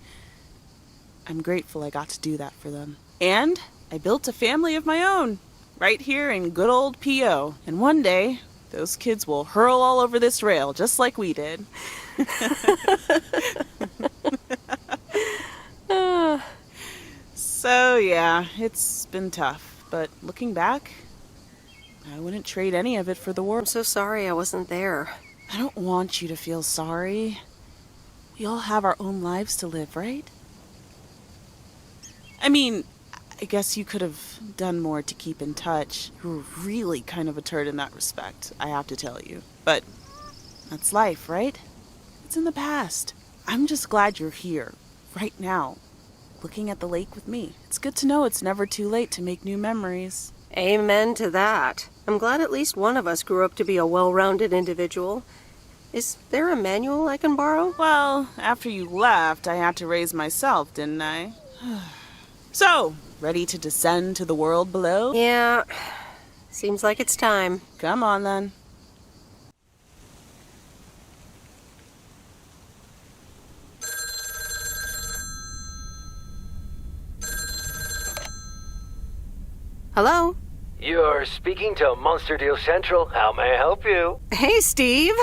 I'm grateful I got to do that for them. And I built a family of my own, right here in good old P.O. And one day, those kids will hurl all over this rail, just like we did. So yeah, it's been tough, but looking back, I wouldn't trade any of it for the world. I'm so sorry I wasn't there. I don't want you to feel sorry. We all have our own lives to live, right? I mean, I guess you could have done more to keep in touch. You were really kind of a turd in that respect, I have to tell you. But that's life, right? It's in the past. I'm just glad you're here, right now, looking at the lake with me. It's good to know it's never too late to make new memories. Amen to that. I'm glad at least one of us grew up to be a well-rounded individual. Is there a manual I can borrow? Well, after you left, I had to raise myself, didn't I? So, ready to descend to the world below? Yeah, seems like it's time. Come on, then. Hello? You're speaking to Monster Deal Central. How may I help you? Hey, Steve.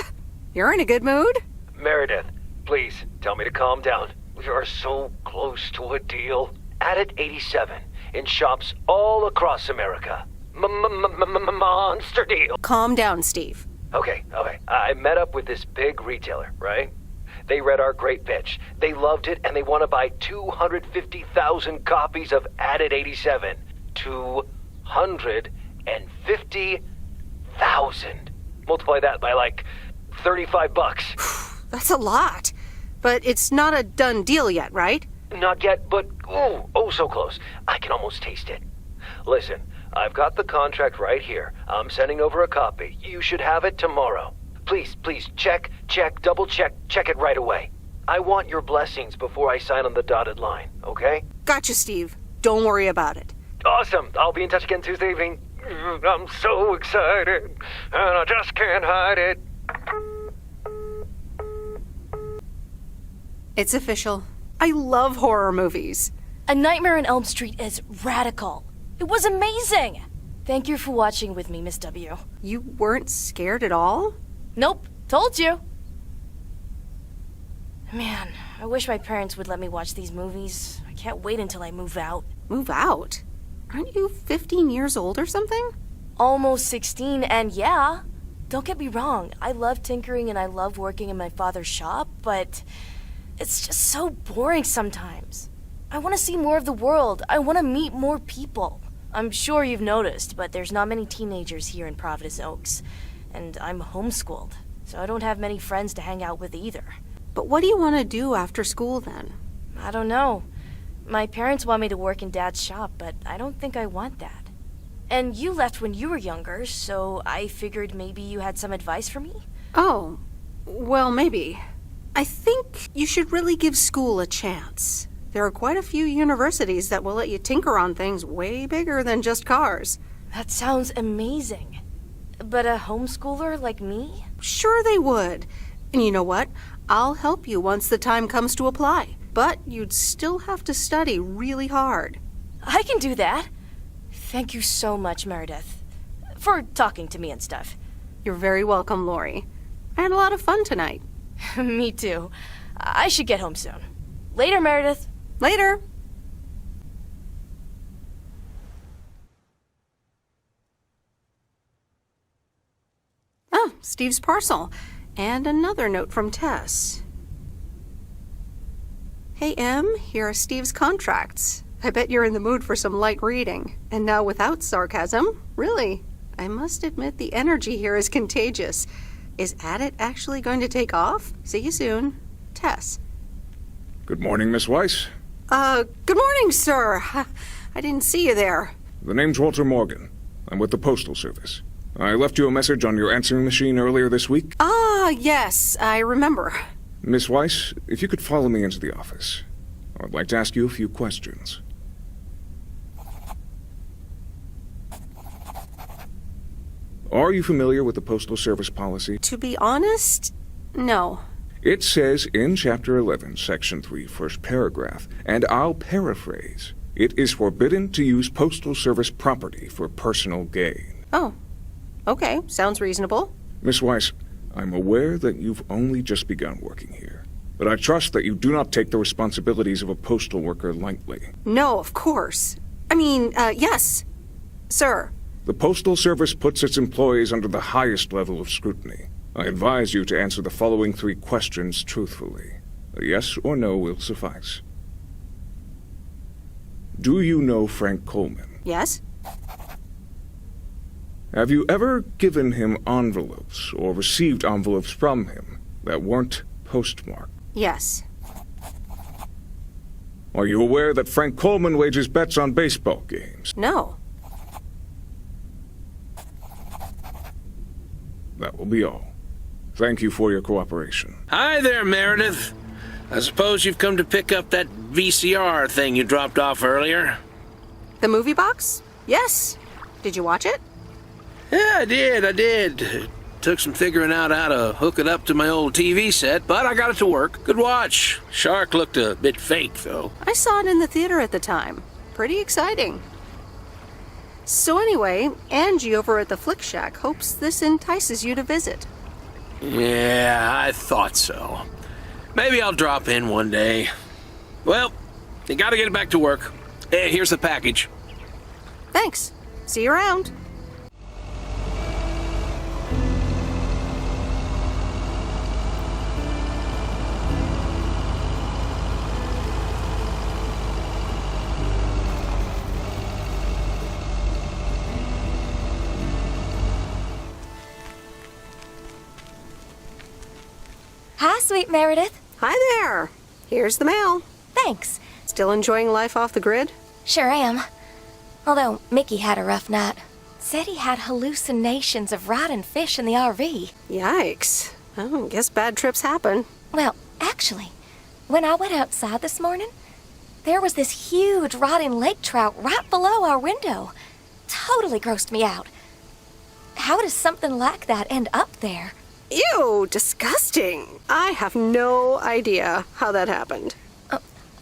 you're in a good mood? Meredith, please, tell me to calm down. We are so close to a deal. Added 87 in shops all across America. Monster deal. Calm down, Steve. Okay. I met up with this big retailer, right? They read our great pitch. They loved it, and they want to buy 250,000 copies of Added 87. 250,000. Multiply that by like $35. That's a lot. But it's not a done deal yet, right? Not yet, but oh so close. I can almost taste it. Listen, I've got the contract right here. I'm sending over a copy. You should have it tomorrow. Please, check, double check it right away. I want your blessings before I sign on the dotted line, okay? Gotcha, Steve. Don't worry about it. Awesome. I'll be in touch again Tuesday evening. I'm so excited, and I just can't hide it. It's official. I love horror movies. A Nightmare on Elm Street is radical. It was amazing. Thank you for watching with me, Miss W. You weren't scared at all? Nope. Told you. Man, I wish my parents would let me watch these movies. I can't wait until I move out. Move out? Aren't you 15 years old or something? Almost 16, and yeah. Don't get me wrong, I love tinkering and I love working in my father's shop, but it's just so boring sometimes. I want to see more of the world. I want to meet more people. I'm sure you've noticed, but there's not many teenagers here in Providence Oaks. And I'm homeschooled, so I don't have many friends to hang out with either. But what do you want to do after school then? I don't know. My parents want me to work in Dad's shop, but I don't think I want that. And you left when you were younger, so I figured maybe you had some advice for me? Oh, well, maybe. I think you should really give school a chance. There are quite a few universities that will let you tinker on things way bigger than just cars. That sounds amazing. But a homeschooler like me? Sure they would. And you know what? I'll help you once the time comes to apply. But you'd still have to study really hard. I can do that. Thank you so much, Meredith, for talking to me and stuff. You're very welcome, Lori. I had a lot of fun tonight. Me too. I should get home soon. Later, Meredith. Later. Oh, Steve's parcel. And another note from Tess. Hey, Em, here are Steve's contracts. I bet you're in the mood for some light reading. And now without sarcasm. Really. I must admit the energy here is contagious. Is Addit actually going to take off? See you soon. Tess. Good morning, Miss Weiss. Good morning, sir. I didn't see you there. The name's Walter Morgan. I'm with the Postal Service. I left you a message on your answering machine earlier this week. Ah, yes, I remember. Miss Weiss, if you could follow me into the office, I would like to ask you a few questions. Are you familiar with the Postal Service policy? To be honest, no. It says in Chapter 11, Section 3, first paragraph, and I'll paraphrase, it is forbidden to use Postal Service property for personal gain. Oh, okay, sounds reasonable. Miss Weiss, I'm aware that you've only just begun working here, but I trust that you do not take the responsibilities of a postal worker lightly. No, of course. I mean, yes, sir. The Postal Service puts its employees under the highest level of scrutiny. I advise you to answer the following 3 questions truthfully. A yes or no will suffice. Do you know Frank Coleman? Yes. Have you ever given him envelopes or received envelopes from him that weren't postmarked? Yes. Are you aware that Frank Coleman wages bets on baseball games? No. That will be all. Thank you for your cooperation. Hi there, Meredith. I suppose you've come to pick up that VCR thing you dropped off earlier? The movie box? Yes. Did you watch it? Yeah, I did. It took some figuring out how to hook it up to my old TV set, but I got it to work. Good watch. Shark looked a bit fake, though. I saw it in the theater at the time. Pretty exciting. So anyway, Angie over at the Flick Shack hopes this entices you to visit. Yeah, I thought so. Maybe I'll drop in one day. Well, you gotta get back to work. Hey, here's the package. Thanks. See you around. Hi, sweet Meredith. Hi there. Here's the mail. Thanks. Still enjoying life off the grid? Sure am. Although Mickey had a rough night. Said he had hallucinations of rotting fish in the RV. Yikes. Oh, guess bad trips happen. Well, actually, when I went outside this morning, there was this huge rotting lake trout right below our window. Totally grossed me out. How does something like that end up there? Ew, disgusting. I have no idea how that happened.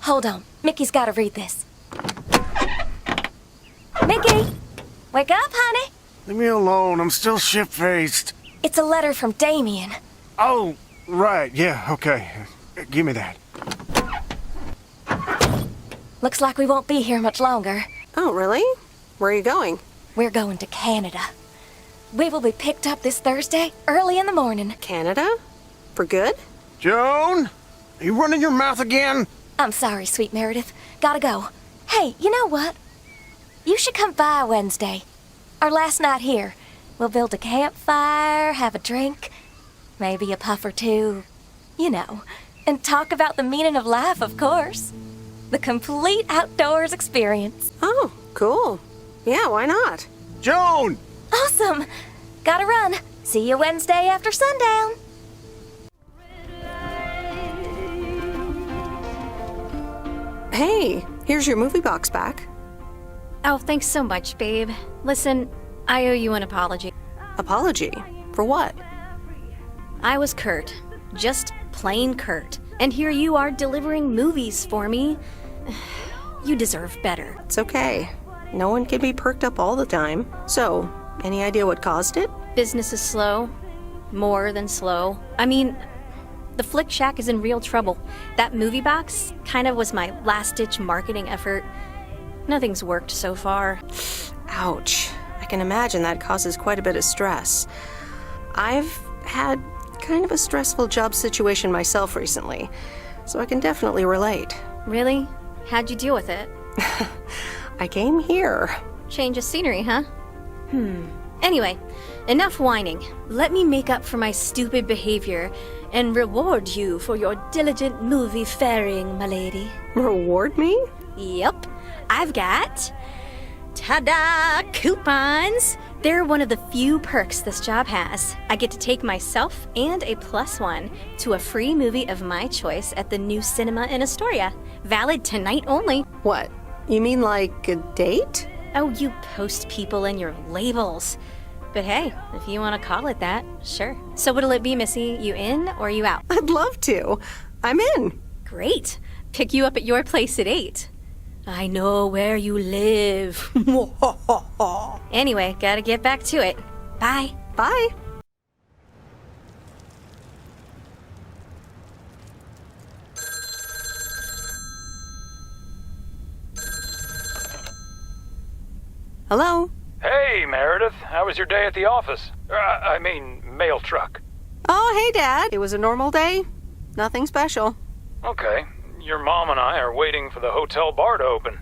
Hold on. Mickey's got to read this. Mickey! Wake up, honey! Leave me alone. I'm still shit-faced. It's a letter from Damien. Oh, right. Yeah, okay. Give me that. Looks like we won't be here much longer. Oh, really? Where are you going? We're going to Canada. We will be picked up this Thursday, early in the morning. Canada? For good? Joan? Are you running your mouth again? I'm sorry, sweet Meredith. Gotta go. Hey, you know what? You should come by Wednesday. Our last night here. We'll build a campfire, have a drink, maybe a puff or two. You know, and talk about the meaning of life, of course. The complete outdoors experience. Oh, cool. Yeah, why not? Joan! Awesome! Gotta run. See you Wednesday after sundown. Hey, here's your movie box back. Oh, thanks so much, babe. Listen, I owe you an apology. Apology? For what? I was Kurt. Just plain Kurt. And here you are delivering movies for me. You deserve better. It's okay. No one can be perked up all the time. So, any idea what caused it? Business is slow. More than slow. I mean, the Flick Shack is in real trouble. That movie box kind of was my last-ditch marketing effort. Nothing's worked so far. Ouch. I can imagine that causes quite a bit of stress. I've had kind of a stressful job situation myself recently, so I can definitely relate. Really? How'd you deal with it? I came here. Change of scenery, huh? Anyway, enough whining. Let me make up for my stupid behavior and reward you for your diligent movie faring, my lady. Reward me? Yep. I've got... ta-da! Coupons! They're one of the few perks this job has. I get to take myself and a +1 to a free movie of my choice at the new cinema in Astoria. Valid tonight only. What? You mean like a date? Oh, you post people and your labels. But hey, if you want to call it that, sure. So what'll it be, Missy? You in or you out? I'd love to. I'm in. Great. Pick you up at your place at 8. I know where you live. Anyway, gotta get back to it. Bye. Bye. Hello? Hey, Meredith. How was your day at the office? I mean, mail truck. Oh, hey, Dad. It was a normal day. Nothing special. Okay. Your mom and I are waiting for the hotel bar to open.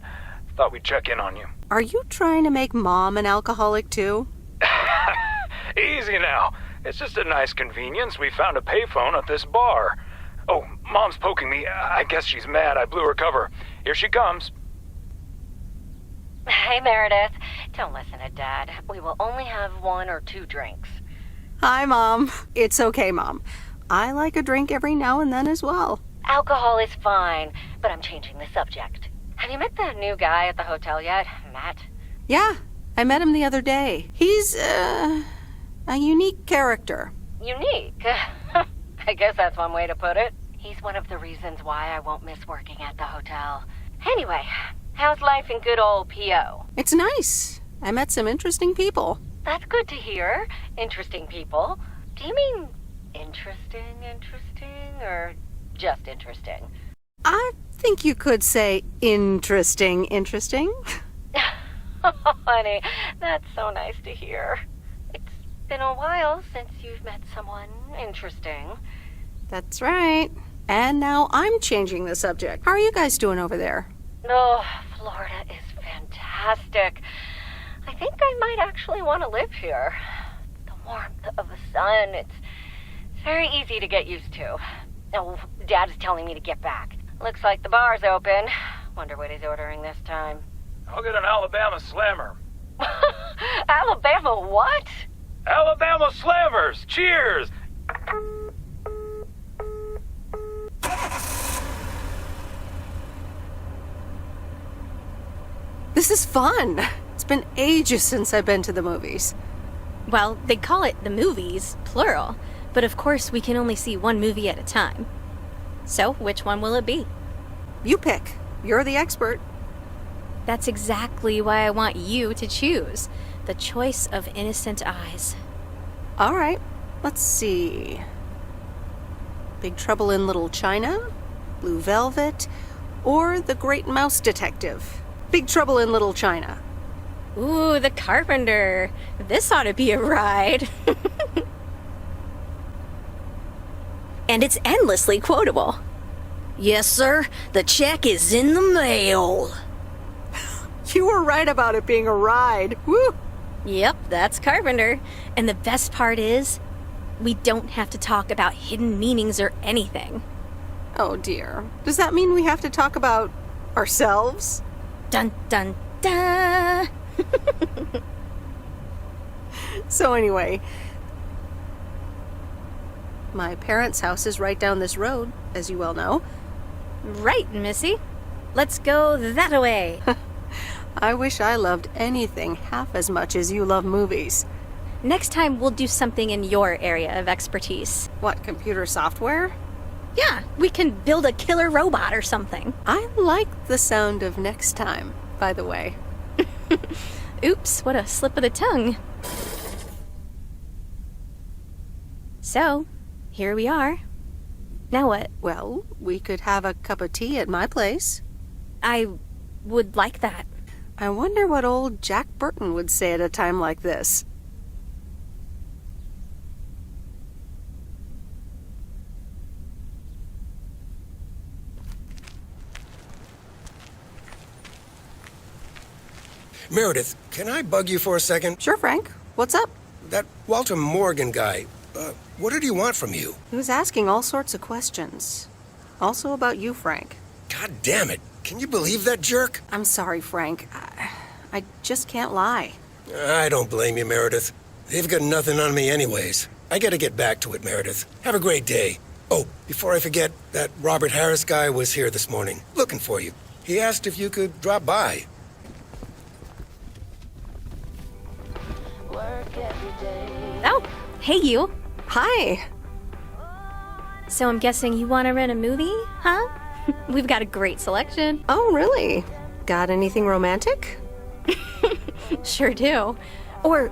Thought we'd check in on you. Are you trying to make Mom an alcoholic, too? Easy now. It's just a nice convenience. We found a payphone at this bar. Oh, Mom's poking me. I guess she's mad I blew her cover. Here she comes. Hey, Meredith. Don't listen to Dad. We will only have 1 or 2 drinks. Hi, Mom. It's okay, Mom. I like a drink every now and then as well. Alcohol is fine, but I'm changing the subject. Have you met the new guy at the hotel yet, Matt? Yeah, I met him the other day. He's, a unique character. Unique? I guess that's one way to put it. He's one of the reasons why I won't miss working at the hotel. Anyway, how's life in good old P.O.? It's nice. I met some interesting people. That's good to hear. Interesting people. Do you mean interesting, or just interesting? I think you could say interesting. Oh, honey, that's so nice to hear. It's been a while since you've met someone interesting. That's right. And now I'm changing the subject. How are you guys doing over there? Oh, Florida is fantastic. I think I might actually want to live here. The warmth of the sun, it's very easy to get used to. Oh, Dad is telling me to get back. Looks like the bar's open. Wonder what he's ordering this time. I'll get an Alabama Slammer. Alabama what? Alabama Slammers! Cheers! This is fun. It's been ages since I've been to the movies. Well, they call it the movies, plural, but of course we can only see one movie at a time. So, which one will it be? You pick. You're the expert. That's exactly why I want you to choose. The choice of innocent eyes. All right. Let's see. Big Trouble in Little China, Blue Velvet, or The Great Mouse Detective. Big Trouble in Little China. Ooh, The Carpenter. This ought to be a ride. And it's endlessly quotable. Yes, sir. The check is in the mail. You were right about it being a ride. Woo! Yep, that's Carpenter. And the best part is, we don't have to talk about hidden meanings or anything. Oh dear. Does that mean we have to talk about ourselves? Dun dun dun! So anyway, my parents' house is right down this road, as you well know. Right, Missy. Let's go that-a-way. I wish I loved anything half as much as you love movies. Next time, we'll do something in your area of expertise. What, computer software? Yeah, we can build a killer robot or something. I like the sound of next time, by the way. Oops, what a slip of the tongue. So, here we are. Now what? Well, we could have a cup of tea at my place. I would like that. I wonder what old Jack Burton would say at a time like this. Meredith, can I bug you for a second? Sure, Frank. What's up? That Walter Morgan guy, what did he want from you? He was asking all sorts of questions. Also about you, Frank. God damn it. Can you believe that jerk? I'm sorry, Frank. I just can't lie. I don't blame you, Meredith. They've got nothing on me anyways. I gotta get back to it, Meredith. Have a great day. Oh, before I forget, that Robert Harris guy was here this morning, looking for you. He asked if you could drop by. Oh, hey you. Hi. So I'm guessing you want to rent a movie, huh? We've got a great selection. Oh, really? Got anything romantic? Sure do. Or,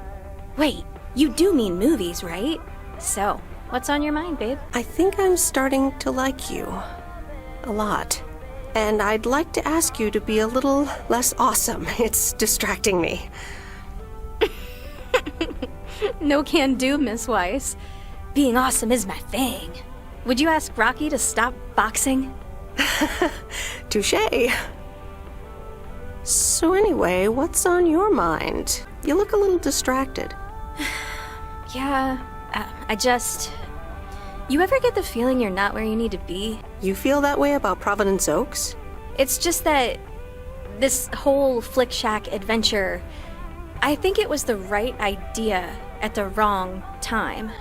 wait, you do mean movies, right? So, what's on your mind, babe? I think I'm starting to like you. A lot. And I'd like to ask you to be a little less awesome. It's distracting me. No can do, Miss Weiss. Being awesome is my thing. Would you ask Rocky to stop boxing? Touché. So anyway, what's on your mind? You look a little distracted. Yeah, You ever get the feeling you're not where you need to be? You feel that way about Providence Oaks? It's just that this whole Flick Shack adventure, I think it was the right idea at the wrong time.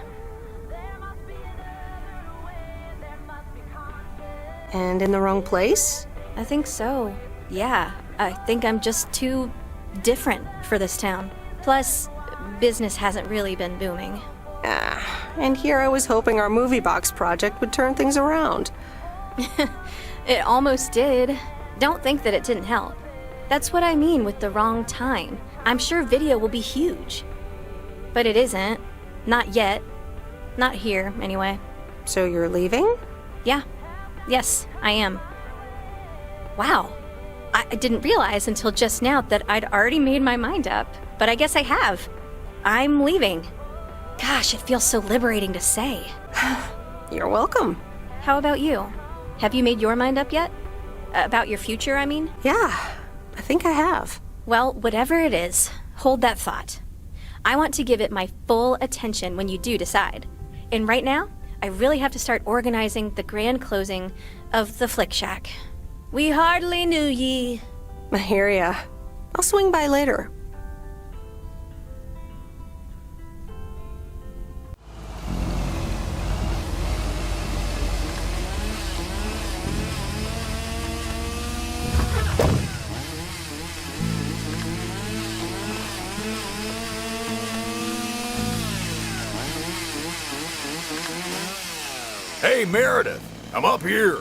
And in the wrong place? I think so. Yeah, I think I'm just too different for this town. Plus, business hasn't really been booming. And here I was hoping our movie box project would turn things around. It almost did. Don't think that it didn't help. That's what I mean with the wrong time. I'm sure video will be huge. But it isn't. Not yet. Not here, anyway. So you're leaving? Yeah. Yes, I am. Wow. I didn't realize until just now that I'd already made my mind up, but I guess I have. I'm leaving. Gosh, it feels so liberating to say. You're welcome. How about you? Have you made your mind up yet? About your future, I mean? Yeah, I think I have. Well, whatever it is, hold that thought. I want to give it my full attention when you do decide. And right now, I really have to start organizing the grand closing of the Flick Shack. We hardly knew ye. I hear ya. I'll swing by later. Hey, Meredith, I'm up here.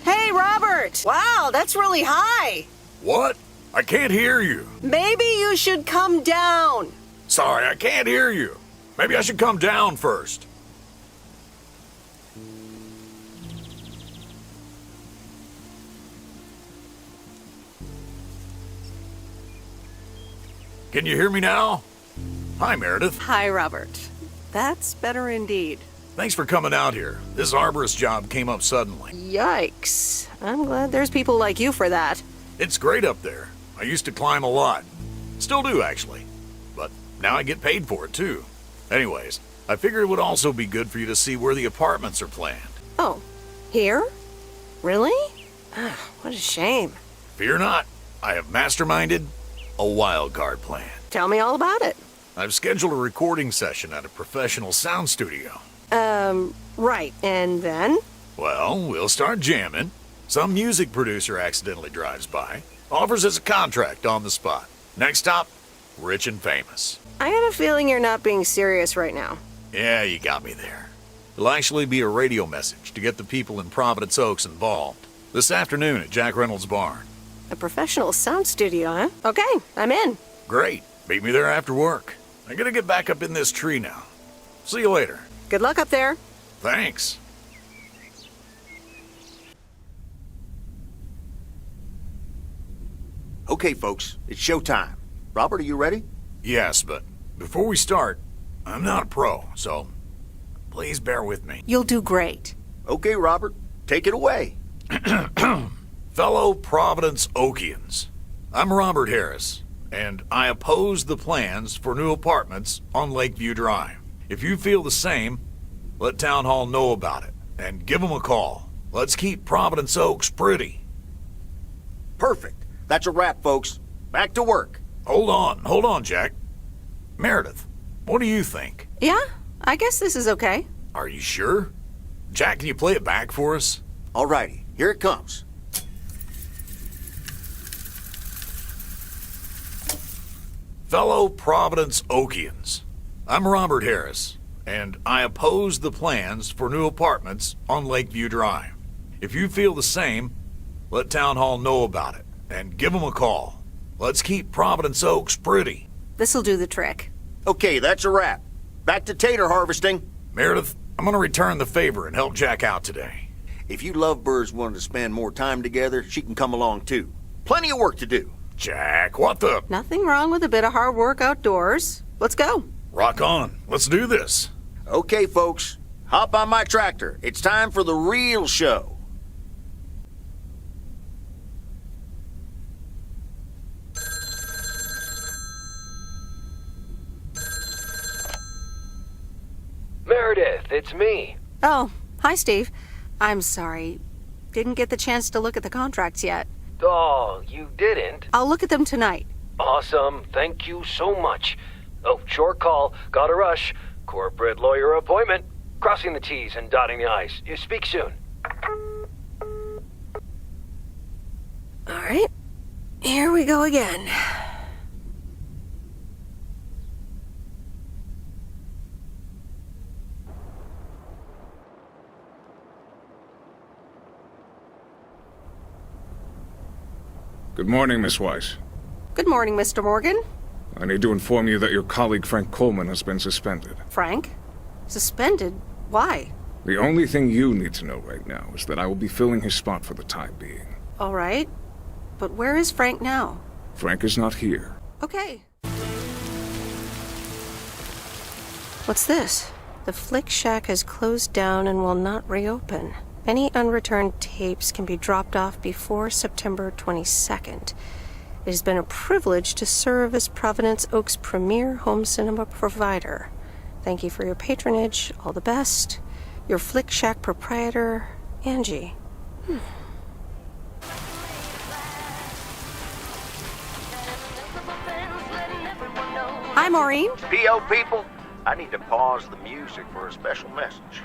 Hey, Robert! Wow, that's really high. What? I can't hear you. Maybe you should come down. Sorry, I can't hear you. Maybe I should come down first. Can you hear me now? Hi, Meredith. Hi, Robert. That's better indeed. Thanks for coming out here. This arborist job came up suddenly. Yikes. I'm glad there's people like you for that. It's great up there. I used to climb a lot. Still do, actually. But now I get paid for it, too. Anyways, I figured it would also be good for you to see where the apartments are planned. Oh, here? Really? What a shame. Fear not. I have masterminded a wild card plan. Tell me all about it. I've scheduled a recording session at a professional sound studio. Right, and then? Well, we'll start jamming. Some music producer accidentally drives by, offers us a contract on the spot. Next stop, rich and famous. I got a feeling you're not being serious right now. Yeah, you got me there. It'll actually be a radio message to get the people in Providence Oaks involved. This afternoon at Jack Reynolds' barn. A professional sound studio, huh? Okay, I'm in. Great. Meet me there after work. I gotta get back up in this tree now. See you later. Good luck up there. Thanks. Okay, folks, it's showtime. Robert, are you ready? Yes, but before we start, I'm not a pro, so please bear with me. You'll do great. Okay, Robert, take it away. Fellow Providence Okians, I'm Robert Harris, and I oppose the plans for new apartments on Lakeview Drive. If you feel the same, let Town Hall know about it, and give them a call. Let's keep Providence Oaks pretty. Perfect. That's a wrap, folks. Back to work. Hold on, Jack. Meredith, what do you think? Yeah, I guess this is okay. Are you sure? Jack, can you play it back for us? Alrighty, here it comes. Fellow Providence Okians, I'm Robert Harris, and I oppose the plans for new apartments on Lakeview Drive. If you feel the same, let Town Hall know about it, and give them a call. Let's keep Providence Oaks pretty. This'll do the trick. Okay, that's a wrap. Back to tater harvesting. Meredith, I'm gonna return the favor and help Jack out today. If you lovebirds wanted to spend more time together, she can come along too. Plenty of work to do. Jack, what the? Nothing wrong with a bit of hard work outdoors. Let's go. Rock on. Let's do this. Okay, folks. Hop on my tractor. It's time for the real show. Meredith, it's me. Oh, hi, Steve. I'm sorry. Didn't get the chance to look at the contracts yet. Oh, you didn't? I'll look at them tonight. Awesome. Thank you so much. Oh, short call. Gotta rush. Corporate lawyer appointment. Crossing the T's and dotting the I's. You speak soon. All right. Here we go again. Good morning, Miss Weiss. Good morning, Mr. Morgan. I need to inform you that your colleague Frank Coleman has been suspended. Frank? Suspended? Why? The only thing you need to know right now is that I will be filling his spot for the time being. All right. But where is Frank now? Frank is not here. Okay. What's this? The Flick Shack has closed down and will not reopen. Any unreturned tapes can be dropped off before September 22nd. It has been a privilege to serve as Providence Oak's premier home cinema provider. Thank you for your patronage. All the best. Your Flick Shack proprietor, Angie. Hi, Maureen. PO people, I need to pause the music for a special message.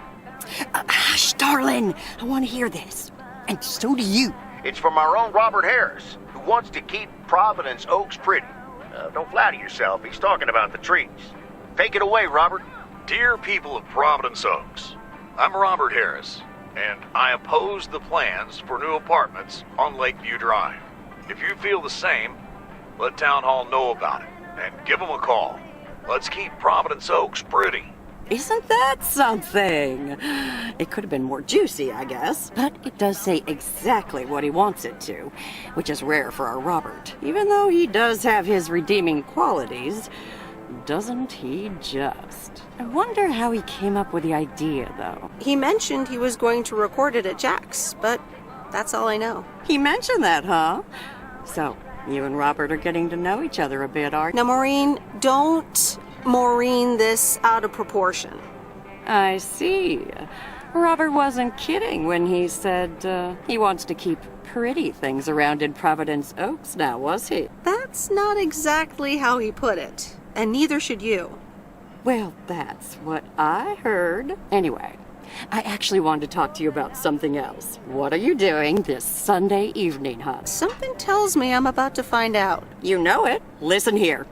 Hush, darling. I want to hear this. And so do you. It's from our own Robert Harris, who wants to keep Providence Oaks pretty. Don't flatter yourself. He's talking about the trees. Take it away, Robert. Dear people of Providence Oaks, I'm Robert Harris, and I oppose the plans for new apartments on Lakeview Drive. If you feel the same, let Town Hall know about it, and give them a call. Let's keep Providence Oaks pretty. Isn't that something? It could have been more juicy, I guess, but it does say exactly what he wants it to, which is rare for our Robert. Even though he does have his redeeming qualities, doesn't he just? I wonder how he came up with the idea, though. He mentioned he was going to record it at Jack's, but that's all I know. He mentioned that, huh? So, you and Robert are getting to know each other a bit, aren't you? Now, Maureen, don't Maureen this out of proportion. I see. Robert wasn't kidding when he said he wants to keep pretty things around in Providence Oaks now, was he? That's not exactly how he put it, and neither should you. Well, that's what I heard. Anyway, I actually wanted to talk to you about something else. What are you doing this Sunday evening, huh? Something tells me I'm about to find out. You know it. Listen here.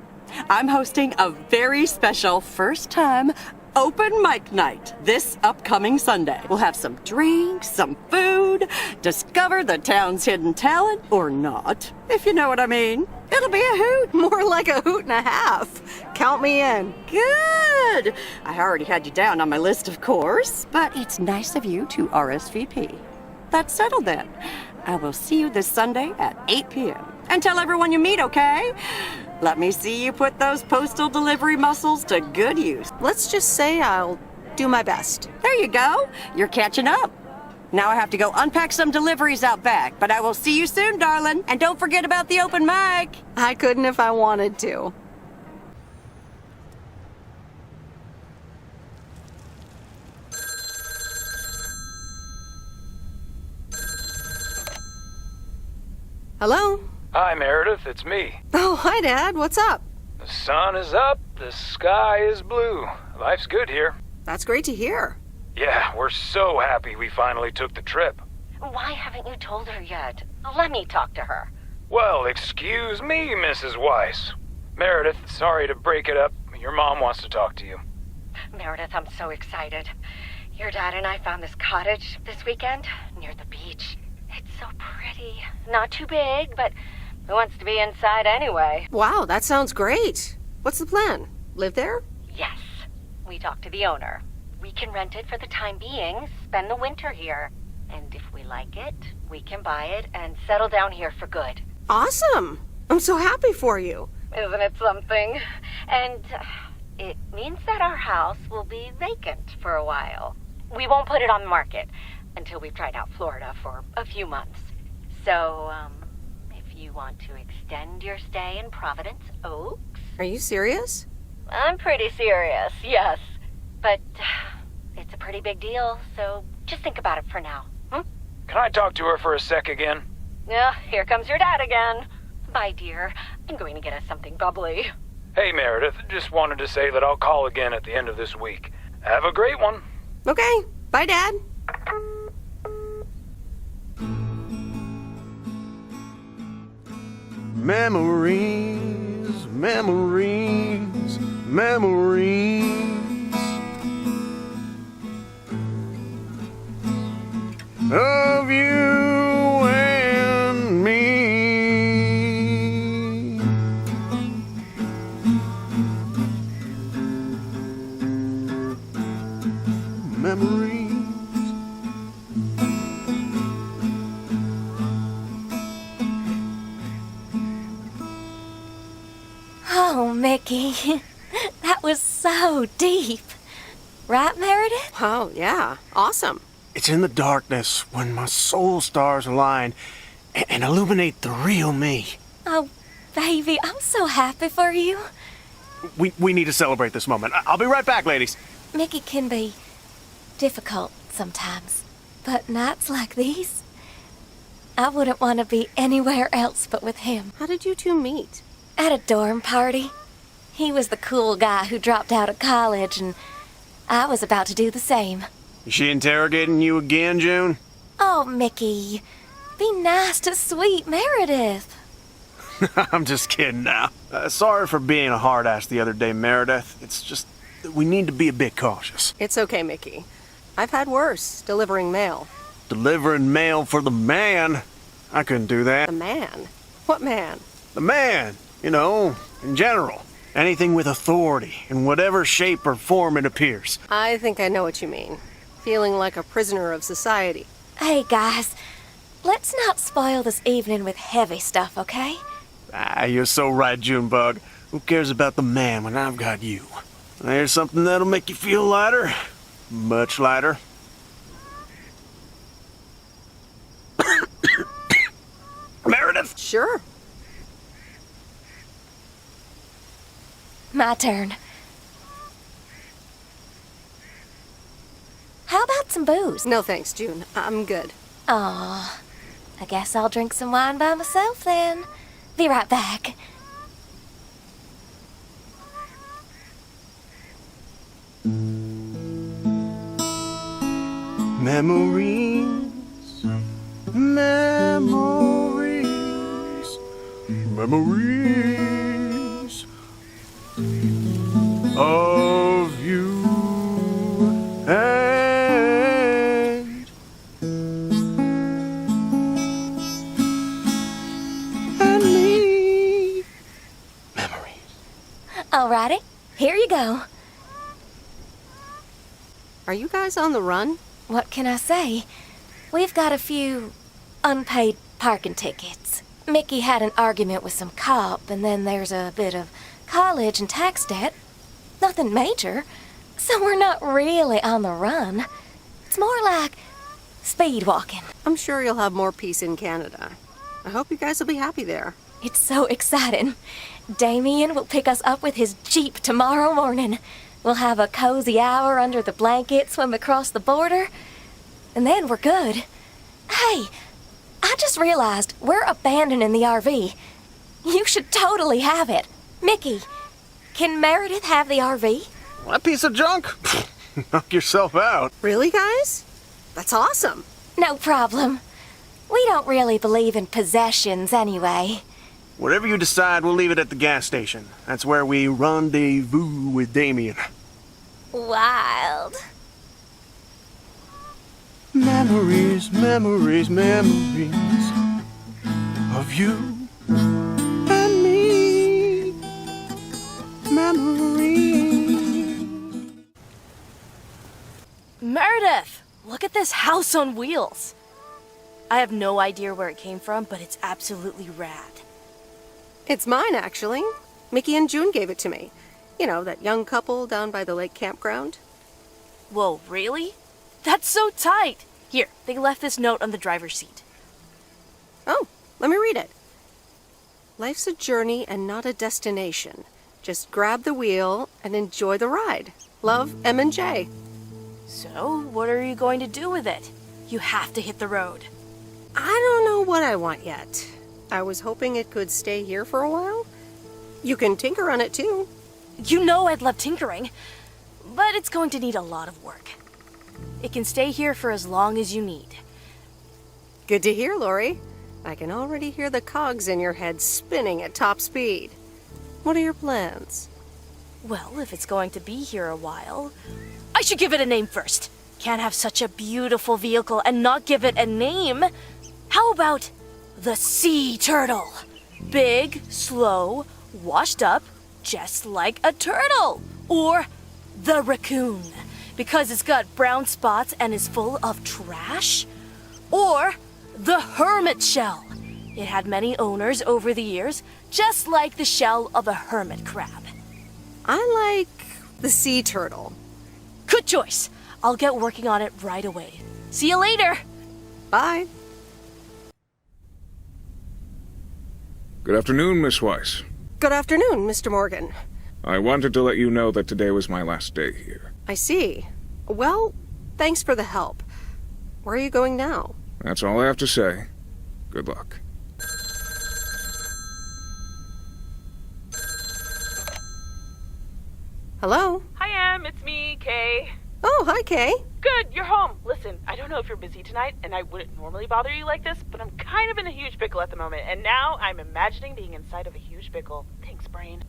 I'm hosting a very special first-time open mic night this upcoming Sunday. We'll have some drinks, some food, discover the town's hidden talent, or not, if you know what I mean. It'll be a hoot. More like a hoot and a half. Count me in. Good. I already had you down on my list, of course, but it's nice of you to RSVP. That's settled then. I will see you this Sunday at 8 p.m. And tell everyone you meet, okay? Let me see you put those postal delivery muscles to good use. Let's just say I'll do my best. There you go. You're catching up. Now I have to go unpack some deliveries out back, but I will see you soon, darling. And don't forget about the open mic. I couldn't if I wanted to. Hello? Hi, Meredith. It's me. Oh, hi, Dad. What's up? The sun is up. The sky is blue. Life's good here. That's great to hear. Yeah, we're so happy we finally took the trip. Why haven't you told her yet? Let me talk to her. Well, excuse me, Mrs. Weiss. Meredith, sorry to break it up. Your mom wants to talk to you. Meredith, I'm so excited. Your dad and I found this cottage this weekend near the beach. It's so pretty. Not too big, but who wants to be inside anyway? Wow, that sounds great. What's the plan? Live there? Yes. We talked to the owner. We can rent it for the time being, spend the winter here. And if we like it, we can buy it and settle down here for good. Awesome. I'm so happy for you. Isn't it something? And it means that our house will be vacant for a while. We won't put it on the market until we've tried out Florida for a few months. So, if you want to extend your stay in Providence Oaks... Are you serious? I'm pretty serious, yes. But it's a pretty big deal, so just think about it for now. Can I talk to her for a sec again? Yeah, here comes your dad again. Bye, dear. I'm going to get us something bubbly. Hey, Meredith. Just wanted to say that I'll call again at the end of this week. Have a great one. Okay. Bye, Dad. Memories, memories, memories of you and me. Mickey. That was so deep. Right, Meredith? Oh, yeah. Awesome. It's in the darkness when my soul stars align and illuminate the real me. Oh, baby, I'm so happy for you. We need to celebrate this moment. I'll be right back, ladies. Mickey can be difficult sometimes, but nights like these, I wouldn't want to be anywhere else but with him. How did you two meet? At a dorm party. He was the cool guy who dropped out of college, and I was about to do the same. Is she interrogating you again, June? Oh, Mickey, be nice to sweet Meredith. I'm just kidding now. Sorry for being a hard ass the other day, Meredith. It's just that we need to be a bit cautious. It's okay, Mickey. I've had worse, delivering mail. Delivering mail for the man? I couldn't do that. The man? What man? The man, you know, in general. Anything with authority, in whatever shape or form it appears. I think I know what you mean. Feeling like a prisoner of society. Hey, guys, let's not spoil this evening with heavy stuff, okay? You're so right, Junebug. Who cares about the man when I've got you? There's something that'll make you feel lighter. Much lighter. Meredith? Sure. My turn. How about some booze? No thanks, June. I'm good. Aw, I guess I'll drink some wine by myself then. Be right back. Memories, memories, memories of you and me. Memories. Alrighty, here you go. Are you guys on the run? What can I say? We've got a few unpaid parking tickets. Mickey had an argument with some cop, and then there's a bit of college and tax debt. Nothing major, so we're not really on the run. It's more like speed walking. I'm sure you'll have more peace in Canada. I hope you guys will be happy there. It's so exciting. Damien will pick us up with his Jeep tomorrow morning. We'll have a cozy hour under the blankets when we cross the border, and then we're good. Hey, I just realized we're abandoning the RV. You should totally have it. Mickey, can Meredith have the RV? That piece of junk? Knock yourself out. Really, guys? That's awesome. No problem. We don't really believe in possessions anyway. Whatever you decide, we'll leave it at the gas station. That's where we rendezvous with Damien. Wild. Memories, memories, memories of you and me. Memories. Meredith, look at this house on wheels. I have no idea where it came from, but it's absolutely rad. It's mine, actually. Mickey and June gave it to me. You know, that young couple down by the lake campground. Whoa, really? That's so tight. Here, they left this note on the driver's seat. Oh, let me read it. Life's a journey and not a destination. Just grab the wheel and enjoy the ride. Love, M and J. So, what are you going to do with it? You have to hit the road. I don't know what I want yet. I was hoping it could stay here for a while. You can tinker on it too. You know I'd love tinkering, but it's going to need a lot of work. It can stay here for as long as you need. Good to hear, Lori. I can already hear the cogs in your head spinning at top speed. What are your plans? Well, if it's going to be here a while, I should give it a name first. Can't have such a beautiful vehicle and not give it a name. How about the sea turtle? Big, slow, washed up, just like a turtle. Or the raccoon, because it's got brown spots and is full of trash. Or the hermit shell. It had many owners over the years, just like the shell of a hermit crab. I like the sea turtle. Good choice. I'll get working on it right away. See you later. Bye. Good afternoon, Miss Weiss. Good afternoon, Mr. Morgan. I wanted to let you know that today was my last day here. I see. Well, thanks for the help. Where are you going now? That's all I have to say. Good luck. Hello? Hi, Em. It's me, Kay. Oh, hi, Kay. Good, you're home. Listen, I don't know if you're busy tonight, and I wouldn't normally bother you like this, but I'm kind of in a huge pickle at the moment, and now I'm imagining being inside of a huge pickle. Thanks, brain.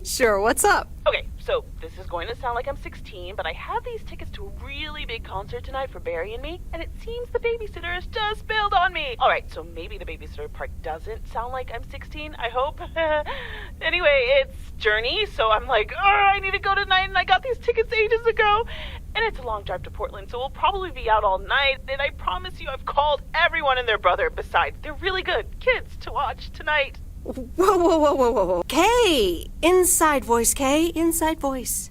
Sure, what's up? Okay, so this is going to sound like I'm 16, but I have these tickets to a really big concert tonight for Barry and me, and it seems the babysitter has just bailed on me. All right, so maybe the babysitter part doesn't sound like I'm 16, I hope. Anyway, it's Journey, so I'm like, oh, I need to go tonight, and I got these tickets ages ago. And it's a long drive to Portland, so we'll probably be out all night. And I promise you, I've called everyone and their brother. Besides, they're really good kids to watch tonight. Whoa. Kay! Inside voice, Kay. Inside voice.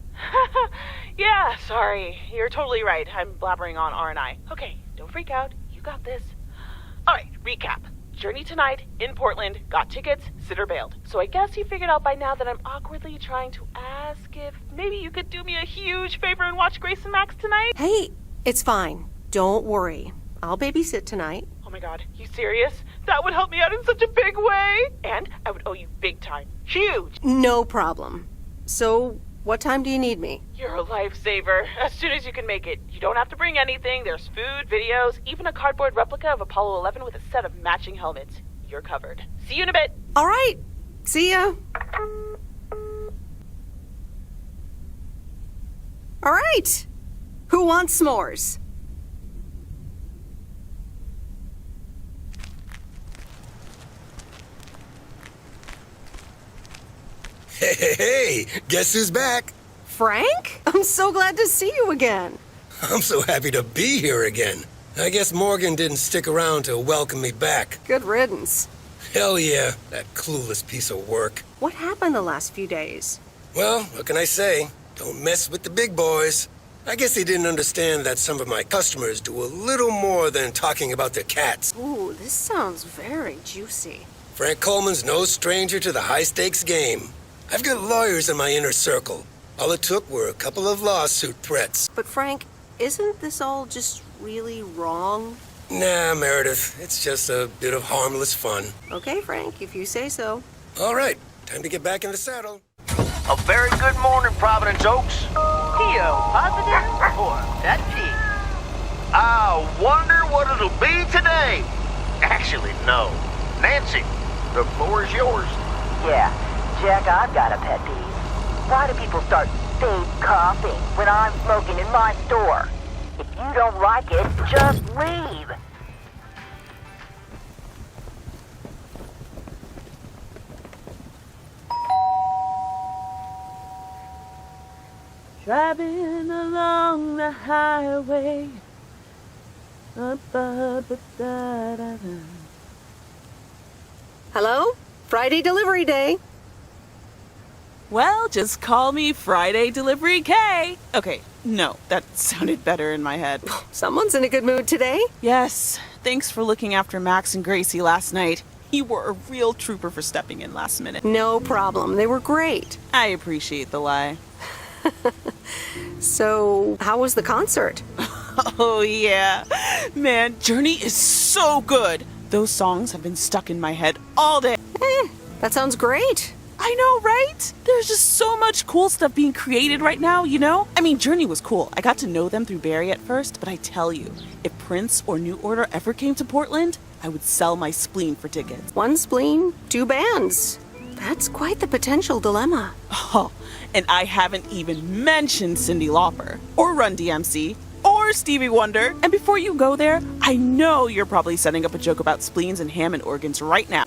Yeah, sorry. You're totally right. I'm blabbering on, aren't I? Okay, don't freak out. You got this. All right, recap. Journey tonight, in Portland, got tickets, sitter bailed. So I guess you figured out by now that I'm awkwardly trying to ask if maybe you could do me a huge favor and watch Grace and Max tonight? Hey, it's fine. Don't worry. I'll babysit tonight. Oh my god, you serious? That would help me out in such a big way! And I would owe you big time. Huge! No problem. So, what time do you need me? You're a lifesaver. As soon as you can make it. You don't have to bring anything. There's food, videos, even a cardboard replica of Apollo 11 with a set of matching helmets. You're covered. See you in a bit. All right. See ya. All right. Who wants s'mores? Hey, guess who's back? Frank? I'm so glad to see you again. I'm so happy to be here again. I guess Morgan didn't stick around to welcome me back. Good riddance. Hell yeah, that clueless piece of work. What happened the last few days? Well, what can I say? Don't mess with the big boys. I guess they didn't understand that some of my customers do a little more than talking about their cats. Ooh, this sounds very juicy. Frank Coleman's no stranger to the high-stakes game. I've got lawyers in my inner circle. All it took were a couple of lawsuit threats. But Frank, isn't this all just really wrong? Nah, Meredith. It's just a bit of harmless fun. Okay, Frank, if you say so. All right, time to get back in the saddle. A very good morning, Providence Oaks. P.O. positive or that P? I wonder what it'll be today. Actually, no. Nancy, the floor is yours. Yeah, Jack, I've got a pet peeve. Why do people start fake coughing when I'm smoking in my store? If you don't like it, just leave. Driving along the highway. Hello? Friday delivery day. Well, just call me Friday Delivery K. Okay, no, that sounded better in my head. Someone's in a good mood today. Yes, thanks for looking after Max and Gracie last night. You were a real trooper for stepping in last minute. No problem. They were great. I appreciate the lie. So, how was the concert? Oh, yeah. Man, Journey is so good. Those songs have been stuck in my head all day. That sounds great. I know, right? There's just so much cool stuff being created right now, you know? I mean, Journey was cool. I got to know them through Barry at first, but I tell you, if Prince or New Order ever came to Portland, I would sell my spleen for tickets. One spleen, two bands. That's quite the potential dilemma. Oh, and I haven't even mentioned Cyndi Lauper, or Run DMC, or Stevie Wonder. And before you go there, I know you're probably setting up a joke about spleens and Hammond organs right now.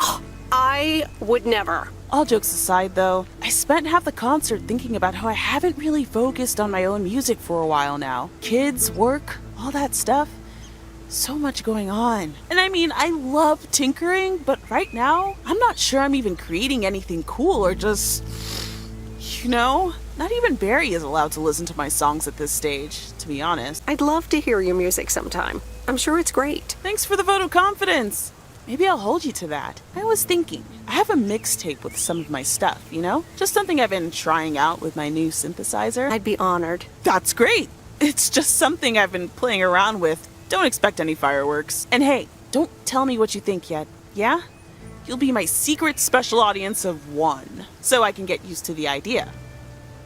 I would never. All jokes aside, though, I spent half the concert thinking about how I haven't really focused on my own music for a while now. Kids, work, all that stuff. So much going on. And I mean, I love tinkering, but right now, I'm not sure I'm even creating anything cool or just No, not even Barry is allowed to listen to my songs at this stage, to be honest. I'd love to hear your music sometime. I'm sure it's great. Thanks for the vote of confidence. Maybe I'll hold you to that. I was thinking, I have a mixtape with some of my stuff, you know? Just something I've been trying out with my new synthesizer. I'd be honored. That's great. It's just something I've been playing around with. Don't expect any fireworks. And hey, don't tell me what you think yet, yeah? You'll be my secret special audience of 1, so I can get used to the idea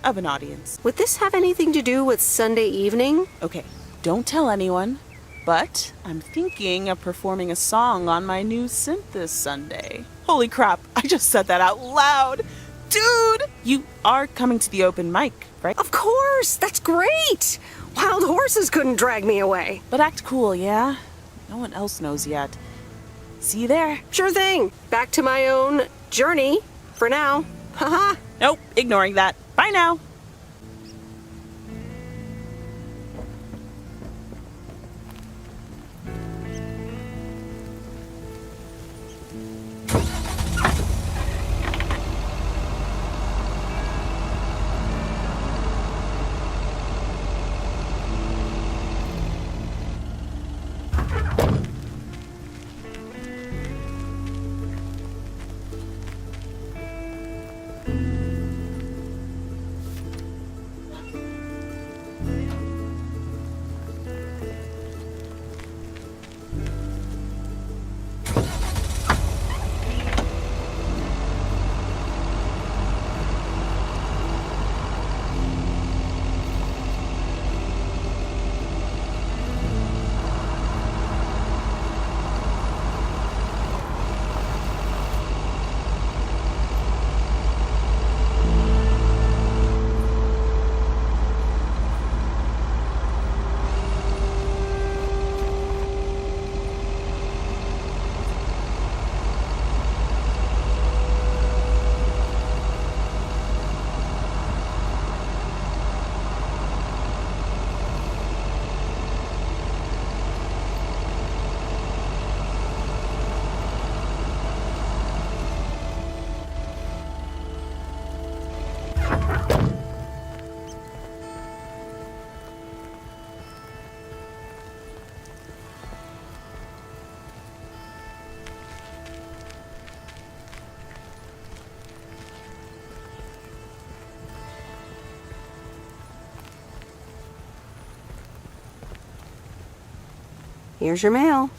of an audience. Would this have anything to do with Sunday evening? Okay, don't tell anyone, but I'm thinking of performing a song on my new synth this Sunday. Holy crap, I just said that out loud. Dude, you are coming to the open mic, right? Of course, that's great. Wild horses couldn't drag me away. But act cool, yeah? No one else knows yet. See you there. Sure thing. Back to my own journey for now. Haha. Nope, ignoring that. Bye now. Here's your mail.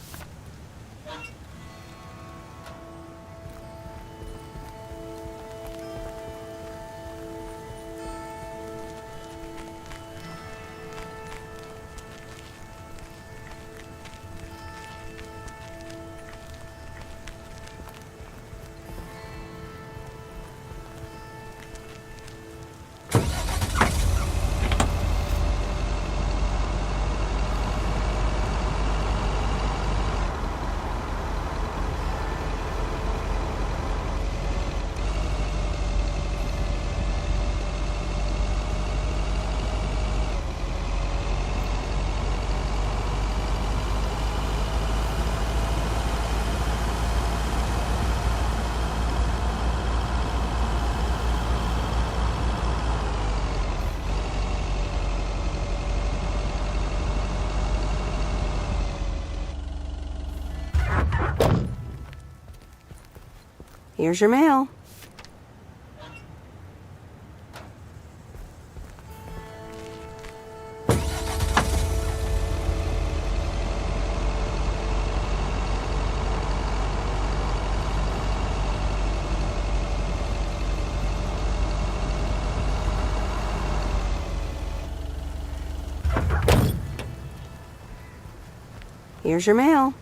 Here's your mail. Here's your mail.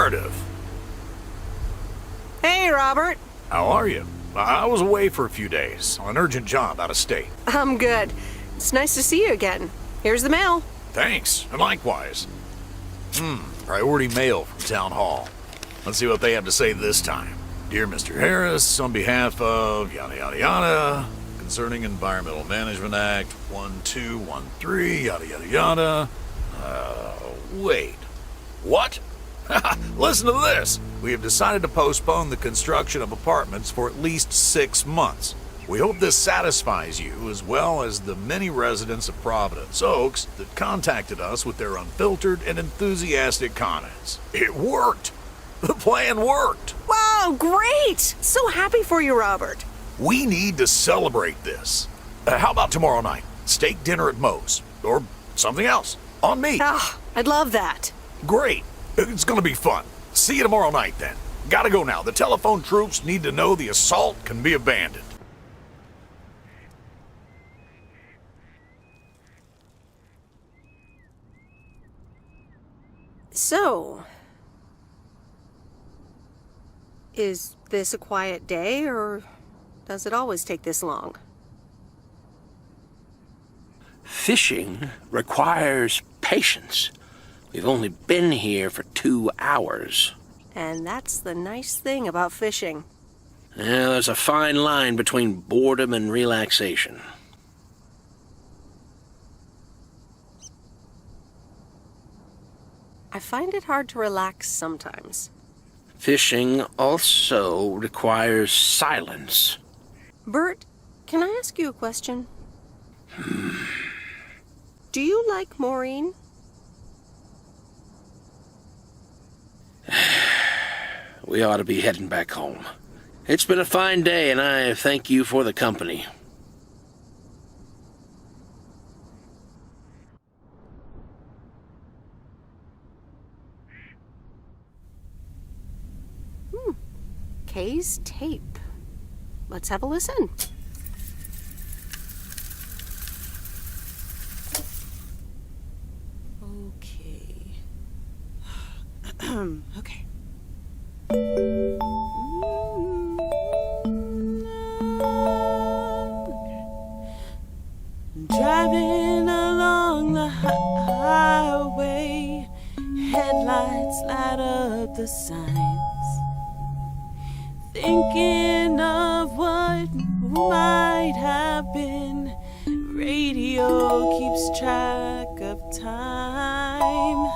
Meredith. Hey, Robert. How are you? I was away for a few days on an urgent job out of state. I'm good. It's nice to see you again. Here's the mail. Thanks, and likewise. Priority mail from Town Hall. Let's see what they have to say this time. Dear Mr. Harris, on behalf of yada yada yada, concerning Environmental Management Act 1213, yada yada yada. Wait. What? Listen to this. We have decided to postpone the construction of apartments for at least 6 months. We hope this satisfies you as well as the many residents of Providence Oaks that contacted us with their unfiltered and enthusiastic comments. It worked. The plan worked. Wow, great! So happy for you, Robert. We need to celebrate this. How about tomorrow night? Steak dinner at Moe's. Or something else. On me. I'd love that. Great. It's gonna be fun. See you tomorrow night then. Gotta go now. The telephone troops need to know the assault can be abandoned. So, is this a quiet day, or does it always take this long? Fishing requires patience. We've only been here for 2 hours. And that's the nice thing about fishing. Yeah, there's a fine line between boredom and relaxation. I find it hard to relax sometimes. Fishing also requires silence. Bert, can I ask you a question? Do you like Maureen? We ought to be heading back home. It's been a fine day, and I thank you for the company. Kay's tape. Let's have a listen. Okay. Okay. Driving along the highway, headlights light up the signs. Thinking of what might have been, radio keeps track of time.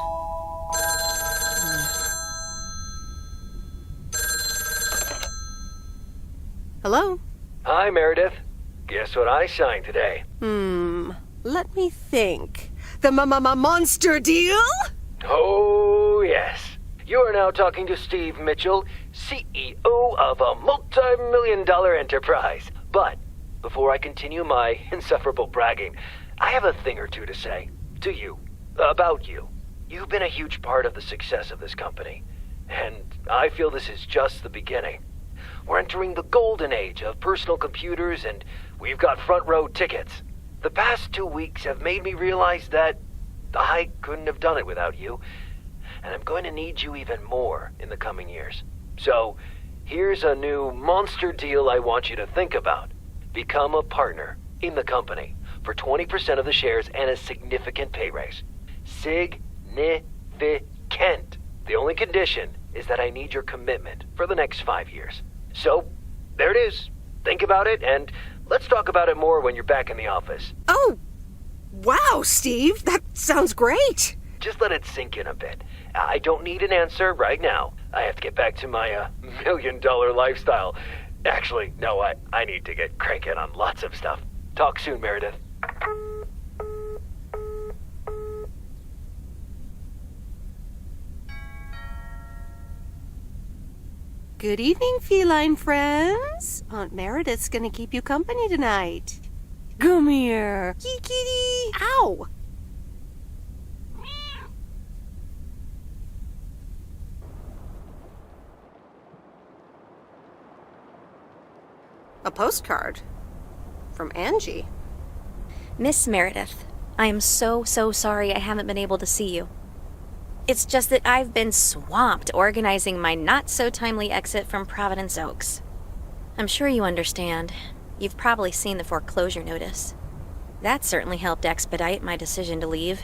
Hello? Hi, Meredith. Guess what I signed today? Let me think. The monster deal? Oh, yes. You are now talking to Steve Mitchell, CEO of a multi-million-dollar enterprise. But before I continue my insufferable bragging, I have a thing or two to say to you, about you. You've been a huge part of the success of this company, and I feel this is just the beginning. We're entering the golden age of personal computers, and we've got front row tickets. The past 2 weeks have made me realize that I couldn't have done it without you, and I'm going to need you even more in the coming years. So, here's a new monster deal I want you to think about. Become a partner in the company for 20% of the shares and a significant pay raise. Significant. The only condition is that I need your commitment for the next 5 years. So, there it is. Think about it, and let's talk about it more when you're back in the office. Oh, wow, Steve. That sounds great. Just let it sink in a bit. I don't need an answer right now. I have to get back to my $1 million lifestyle. Actually, no, I need to get cranking on lots of stuff. Talk soon, Meredith. Good evening, feline friends. Aunt Meredith's gonna keep you company tonight. Come here. Kitty. Ow. A postcard from Angie. Miss Meredith, I am so sorry I haven't been able to see you. It's just that I've been swamped organizing my not-so-timely exit from Providence Oaks. I'm sure you understand. You've probably seen the foreclosure notice. That certainly helped expedite my decision to leave.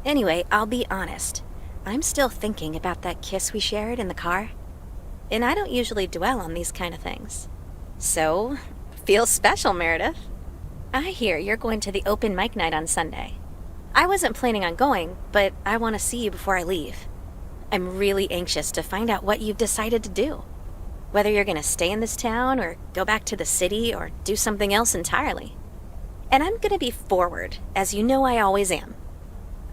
Anyway, I'll be honest. I'm still thinking about that kiss we shared in the car. And I don't usually dwell on these kind of things. So, feels special, Meredith. I hear you're going to the open mic night on Sunday. I wasn't planning on going, but I want to see you before I leave. I'm really anxious to find out what you've decided to do. Whether you're going to stay in this town, or go back to the city, or do something else entirely. And I'm going to be forward, as you know I always am.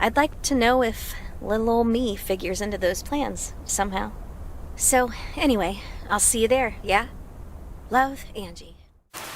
I'd like to know if little old me figures into those plans, somehow. So, anyway, I'll see you there, yeah? Love, Angie.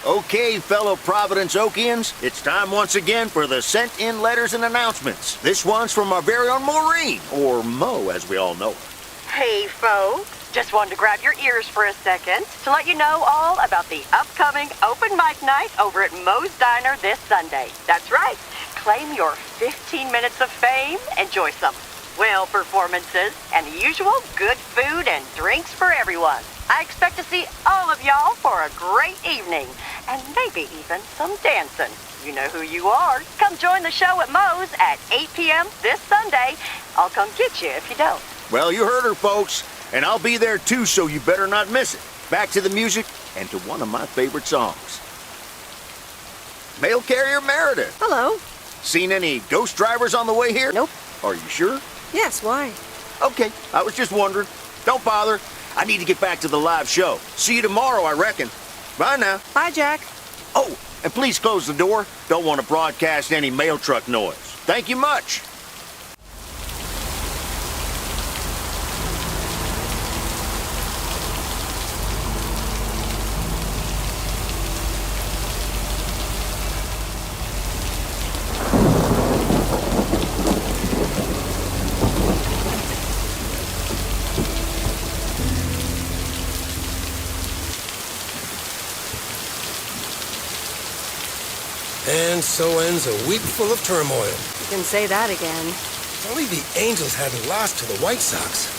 Okay, fellow Providence Okians, it's time once again for the sent-in letters and announcements. This one's from our very own Maureen, or Mo as we all know her. Hey, folks. Just wanted to grab your ears for a second to let you know all about the upcoming open mic night over at Mo's Diner this Sunday. That's right. Claim your 15 minutes of fame. Enjoy some swell performances and the usual good food and drinks for everyone. I expect to see all of y'all for a great evening and maybe even some dancing. You know who you are. Come join the show at Mo's at 8 p.m. this Sunday. I'll come get you if you don't. Well, you heard her, folks. And I'll be there too, so you better not miss it. Back to the music and to one of my favorite songs. Mail carrier Meredith. Hello. Seen any ghost drivers on the way here? Nope. Are you sure? Yes, why? Okay, I was just wondering. Don't bother. I need to get back to the live show. See you tomorrow, I reckon. Bye now. Bye, Jack. Oh, and please close the door. Don't want to broadcast any mail truck noise. Thank you much. And so ends a week full of turmoil. You can say that again. If only the Angels hadn't lost to the White Sox.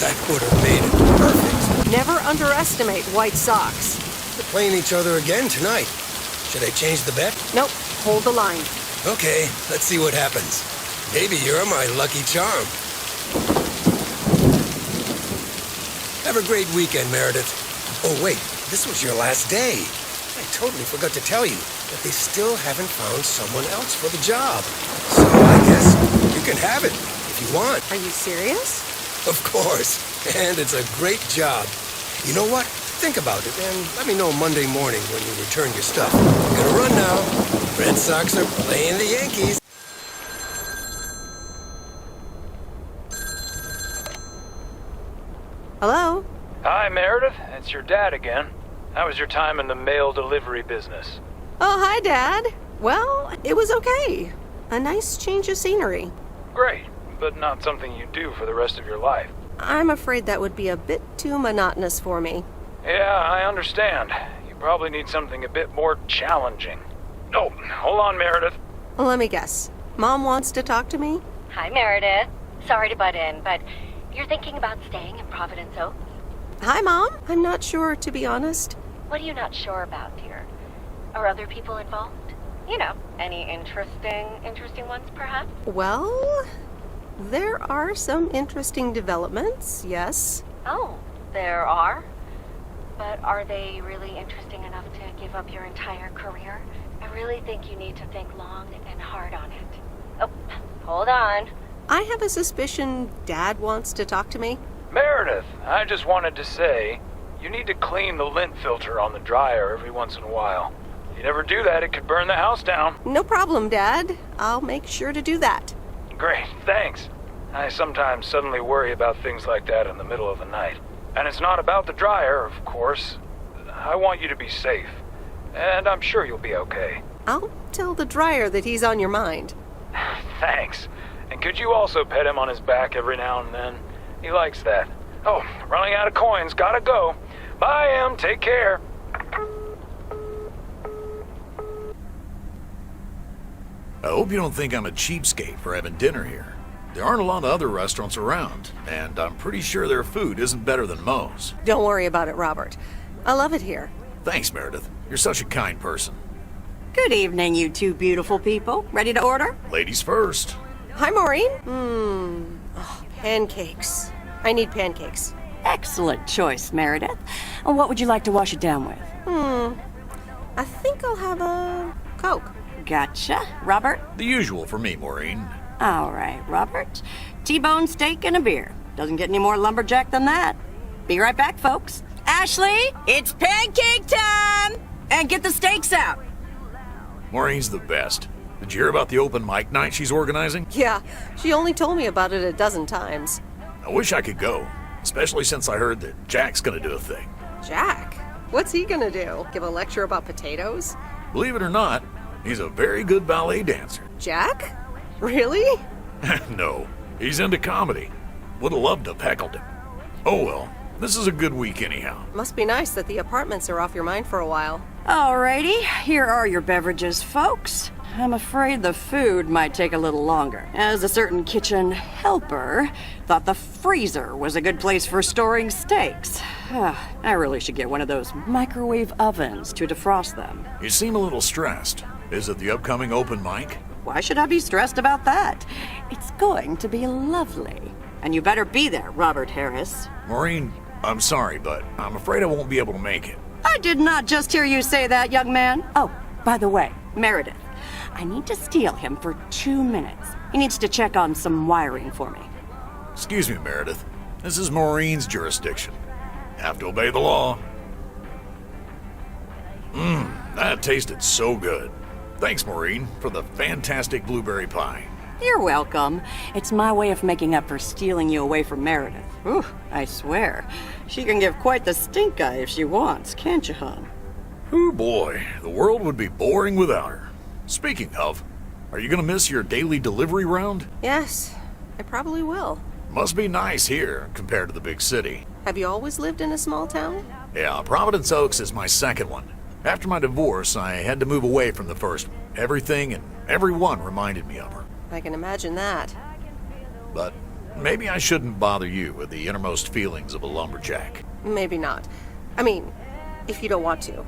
That would have made it perfect. Never underestimate White Sox. They're playing each other again tonight. Should I change the bet? Nope. Hold the line. Okay, let's see what happens. Maybe you're my lucky charm. Have a great weekend, Meredith. Oh, wait, this was your last day. I totally forgot to tell you that they still haven't found someone else for the job. So I guess you can have it if you want. Are you serious? Of course. And it's a great job. You know what? Think about it and let me know Monday morning when you return your stuff. I'm gonna run now. Red Sox are playing the Yankees. Hello? Hi, Meredith. It's your dad again. How was your time in the mail delivery business? Oh, hi, Dad. Well, it was okay. A nice change of scenery. Great, but not something you do for the rest of your life. I'm afraid that would be a bit too monotonous for me. Yeah, I understand. You probably need something a bit more challenging. Oh, hold on, Meredith. Let me guess. Mom wants to talk to me? Hi, Meredith. Sorry to butt in, but you're thinking about staying in Providence Oaks? Hi, Mom. I'm not sure, to be honest. What are you not sure about, dear? Are other people involved? You know, any interesting ones, perhaps? Well, there are some interesting developments, yes. Oh, there are? But are they really interesting enough to give up your entire career? I really think you need to think long and hard on it. Oh, hold on. I have a suspicion Dad wants to talk to me. Meredith, I just wanted to say, you need to clean the lint filter on the dryer every once in a while. If you never do that, it could burn the house down. No problem, Dad. I'll make sure to do that. Great, thanks. I sometimes suddenly worry about things like that in the middle of the night. And it's not about the dryer, of course. I want you to be safe. And I'm sure you'll be okay. I'll tell the dryer that he's on your mind. Thanks. And could you also pet him on his back every now and then? He likes that. Oh, running out of coins. Gotta go. Bye, Em. Take care. I hope you don't think I'm a cheapskate for having dinner here. There aren't a lot of other restaurants around, and I'm pretty sure their food isn't better than Moe's. Don't worry about it, Robert. I love it here. Thanks, Meredith. You're such a kind person. Good evening, you two beautiful people. Ready to order? Ladies first. Hi, Maureen. Oh, pancakes. I need pancakes. Excellent choice, Meredith. And what would you like to wash it down with? I think I'll have a Coke. Gotcha. Robert? The usual for me, Maureen. All right, Robert. T-bone steak and a beer. Doesn't get any more lumberjack than that. Be right back, folks. Ashley, it's pancake time! And get the steaks out. Maureen's the best. Did you hear about the open mic night she's organizing? Yeah, she only told me about it a dozen times. I wish I could go, especially since I heard that Jack's gonna do a thing. Jack? What's he gonna do? Give a lecture about potatoes? Believe it or not, he's a very good ballet dancer. Jack? Really? No, he's into comedy. Would have loved to have heckled him. Oh well, this is a good week anyhow. Must be nice that the apartments are off your mind for a while. Alrighty, here are your beverages, folks. I'm afraid the food might take a little longer, as a certain kitchen helper thought the freezer was a good place for storing steaks. I really should get one of those microwave ovens to defrost them. You seem a little stressed. Is it the upcoming open mic? Why should I be stressed about that? It's going to be lovely. And you better be there, Robert Harris. Maureen, I'm sorry, but I'm afraid I won't be able to make it. I did not just hear you say that, young man. Oh, by the way, Meredith, I need to steal him for 2 minutes. He needs to check on some wiring for me. Excuse me, Meredith. This is Maureen's jurisdiction. Have to obey the law. That tasted so good. Thanks, Maureen, for the fantastic blueberry pie. You're welcome. It's my way of making up for stealing you away from Meredith. Ooh, I swear. She can give quite the stink eye if she wants, can't you, hon? Oh boy, the world would be boring without her. Speaking of, are you gonna miss your daily delivery round? Yes, I probably will. Must be nice here compared to the big city. Have you always lived in a small town? Yeah, Providence Oaks is my second one. After my divorce, I had to move away from the first one. Everything and everyone reminded me of her. I can imagine that. But maybe I shouldn't bother you with the innermost feelings of a lumberjack. Maybe not. I mean, if you don't want to.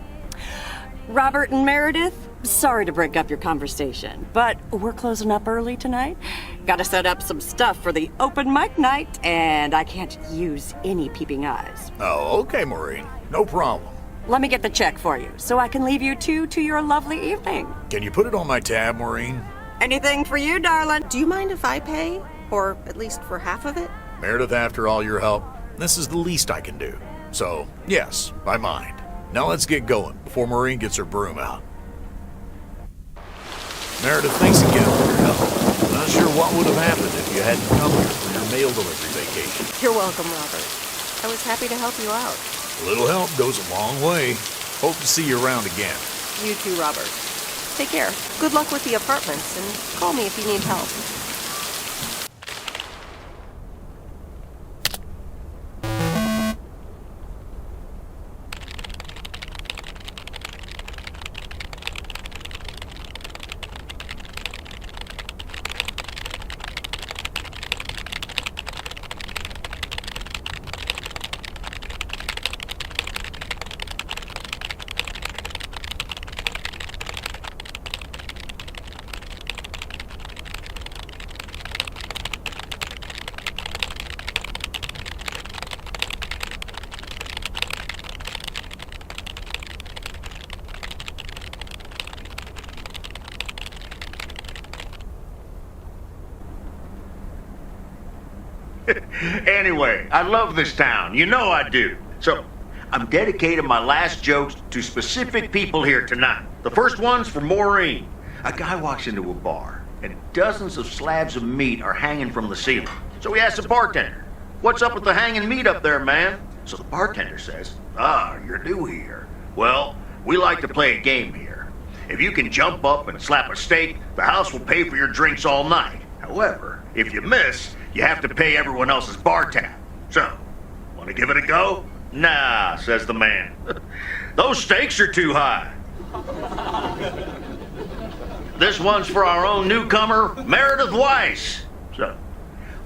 Robert and Meredith, sorry to break up your conversation, but we're closing up early tonight. Gotta set up some stuff for the open mic night, and I can't use any peeping eyes. Oh, okay, Maureen. No problem. Let me get the check for you, so I can leave you two to your lovely evening. Can you put it on my tab, Maureen? Anything for you, darling. Do you mind if I pay? Or at least for half of it? Meredith, after all your help, this is the least I can do. So, yes, I mind. Now let's get going before Maureen gets her broom out. Meredith, thanks again for your help. I'm not sure what would have happened if you hadn't come here for your mail delivery vacation. You're welcome, Robert. I was happy to help you out. A little help goes a long way. Hope to see you around again. You too, Robert. Take care. Good luck with the apartments, and call me if you need help. Anyway, I love this town. You know I do. So, I'm dedicating my last jokes to specific people here tonight. The first one's for Maureen. A guy walks into a bar, and dozens of slabs of meat are hanging from the ceiling. So he asks the bartender, "What's up with the hanging meat up there, man?" So the bartender says, "You're new here. Well, we like to play a game here. If you can jump up and slap a steak, the house will pay for your drinks all night. However, if you miss, you have to pay everyone else's bar tab. So, want to give it a go?" "Nah," says the man. "Those stakes are too high." This one's for our own newcomer, Meredith Weiss. So,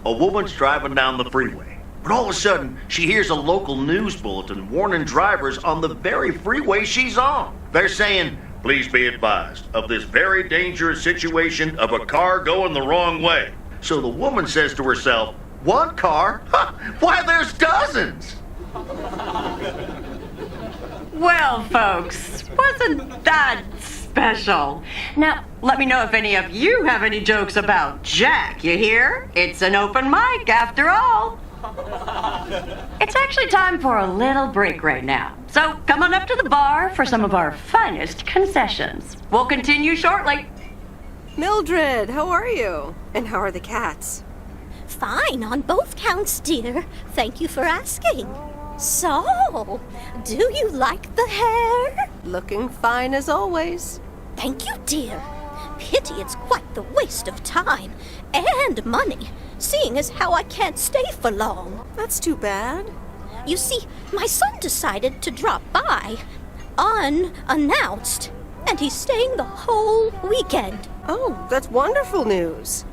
A woman's driving down the freeway, but all of a sudden, she hears a local news bulletin warning drivers on the very freeway she's on. They're saying, "Please be advised of this very dangerous situation of a car going the wrong way." So the woman says to herself, "One car? Why, there's dozens!" Well, folks, wasn't that special? Now, let me know if any of you have any jokes about Jack, you hear? It's an open mic after all. It's actually time for a little break right now. So come on up to the bar for some of our finest concessions. We'll continue shortly. Mildred, how are you? And how are the cats? Fine on both counts, dear. Thank you for asking. So, do you like the hair? Looking fine as always. Thank you, dear. Pity it's quite the waste of time and money, seeing as how I can't stay for long. That's too bad. You see, my son decided to drop by, unannounced, and he's staying the whole weekend. Oh, that's wonderful news.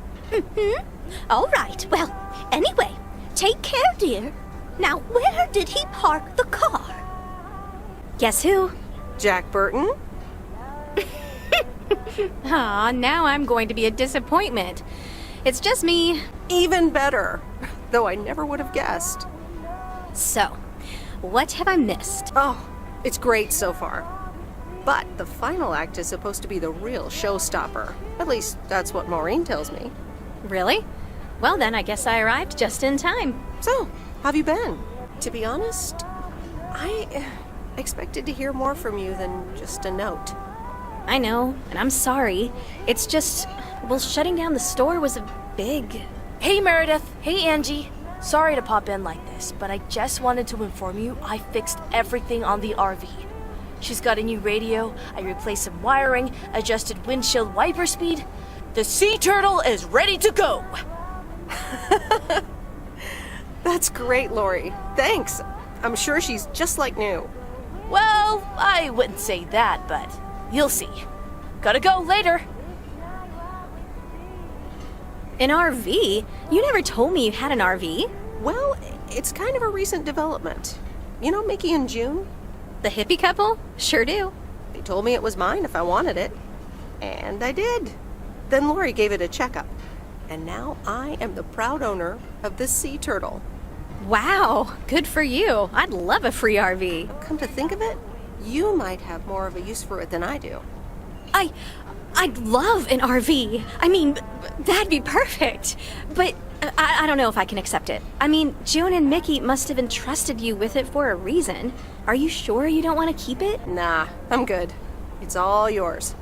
All right, well, anyway, take care, dear. Now, where did he park the car? Guess who? Jack Burton? Aw, now I'm going to be a disappointment. It's just me. Even better. Though I never would have guessed. So, what have I missed? Oh, it's great so far. But the final act is supposed to be the real showstopper. At least, that's what Maureen tells me. Really? Well then, I guess I arrived just in time. So, how have you been? To be honest, I expected to hear more from you than just a note. I know, and I'm sorry. It's just, well, shutting down the store was a big... Hey Meredith, hey Angie. Sorry to pop in like this, but I just wanted to inform you I fixed everything on the RV. She's got a new radio, I replaced some wiring, adjusted windshield wiper speed. The sea turtle is ready to go! That's great, Lori. Thanks. I'm sure she's just like new. Well, I wouldn't say that, but you'll see. Gotta go later. An RV? You never told me you had an RV. Well, it's kind of a recent development. You know Mickey and June? The hippie couple? Sure do. They told me it was mine if I wanted it. And I did. Then Lori gave it a checkup. And now I am the proud owner of this sea turtle. Wow, good for you. I'd love a free RV. Come to think of it, you might have more of a use for it than I do. I'd love an RV. I mean, that'd be perfect. But I don't know if I can accept it. I mean, June and Mickey must have entrusted you with it for a reason. Are you sure you don't want to keep it? Nah, I'm good. It's all yours.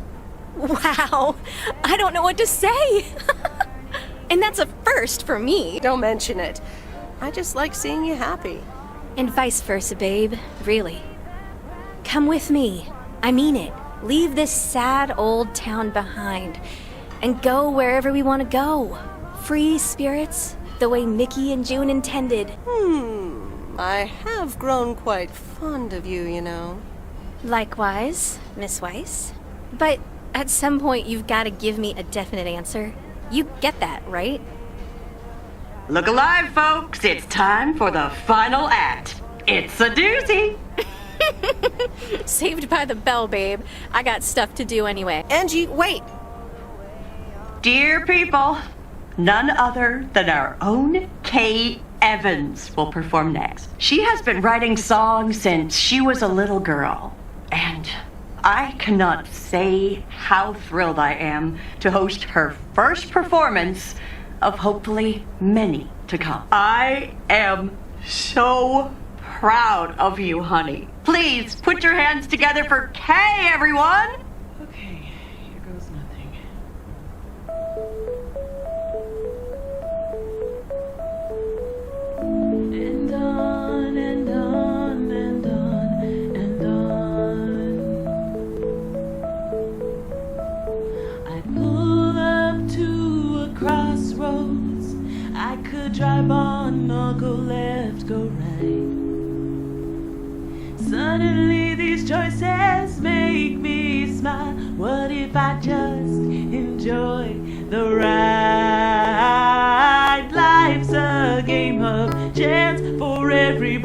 Wow, I don't know what to say. And that's a first for me. Don't mention it. I just like seeing you happy. And vice versa, babe. Really. Come with me. I mean it. Leave this sad old town behind and go wherever we want to go. Free spirits, the way Mickey and June intended. I have grown quite fond of you, you know. Likewise, Miss Weiss. But at some point, you've got to give me a definite answer. You get that, right? Look alive, folks. It's time for the final act. It's a doozy. Saved by the bell, babe. I got stuff to do anyway. Angie, wait. Dear people, none other than our own Kay Evans will perform next. She has been writing songs since she was a little girl. And I cannot say how thrilled I am to host her first performance of hopefully many to come. I am so proud of you, honey. Please put your hands together for Kay, everyone. Okay, here goes nothing. And on and on and on and on. I pull up to a crossroads. I could drive on or go left, go right. Suddenly these choices make me smile. What if I just enjoy the ride? Life's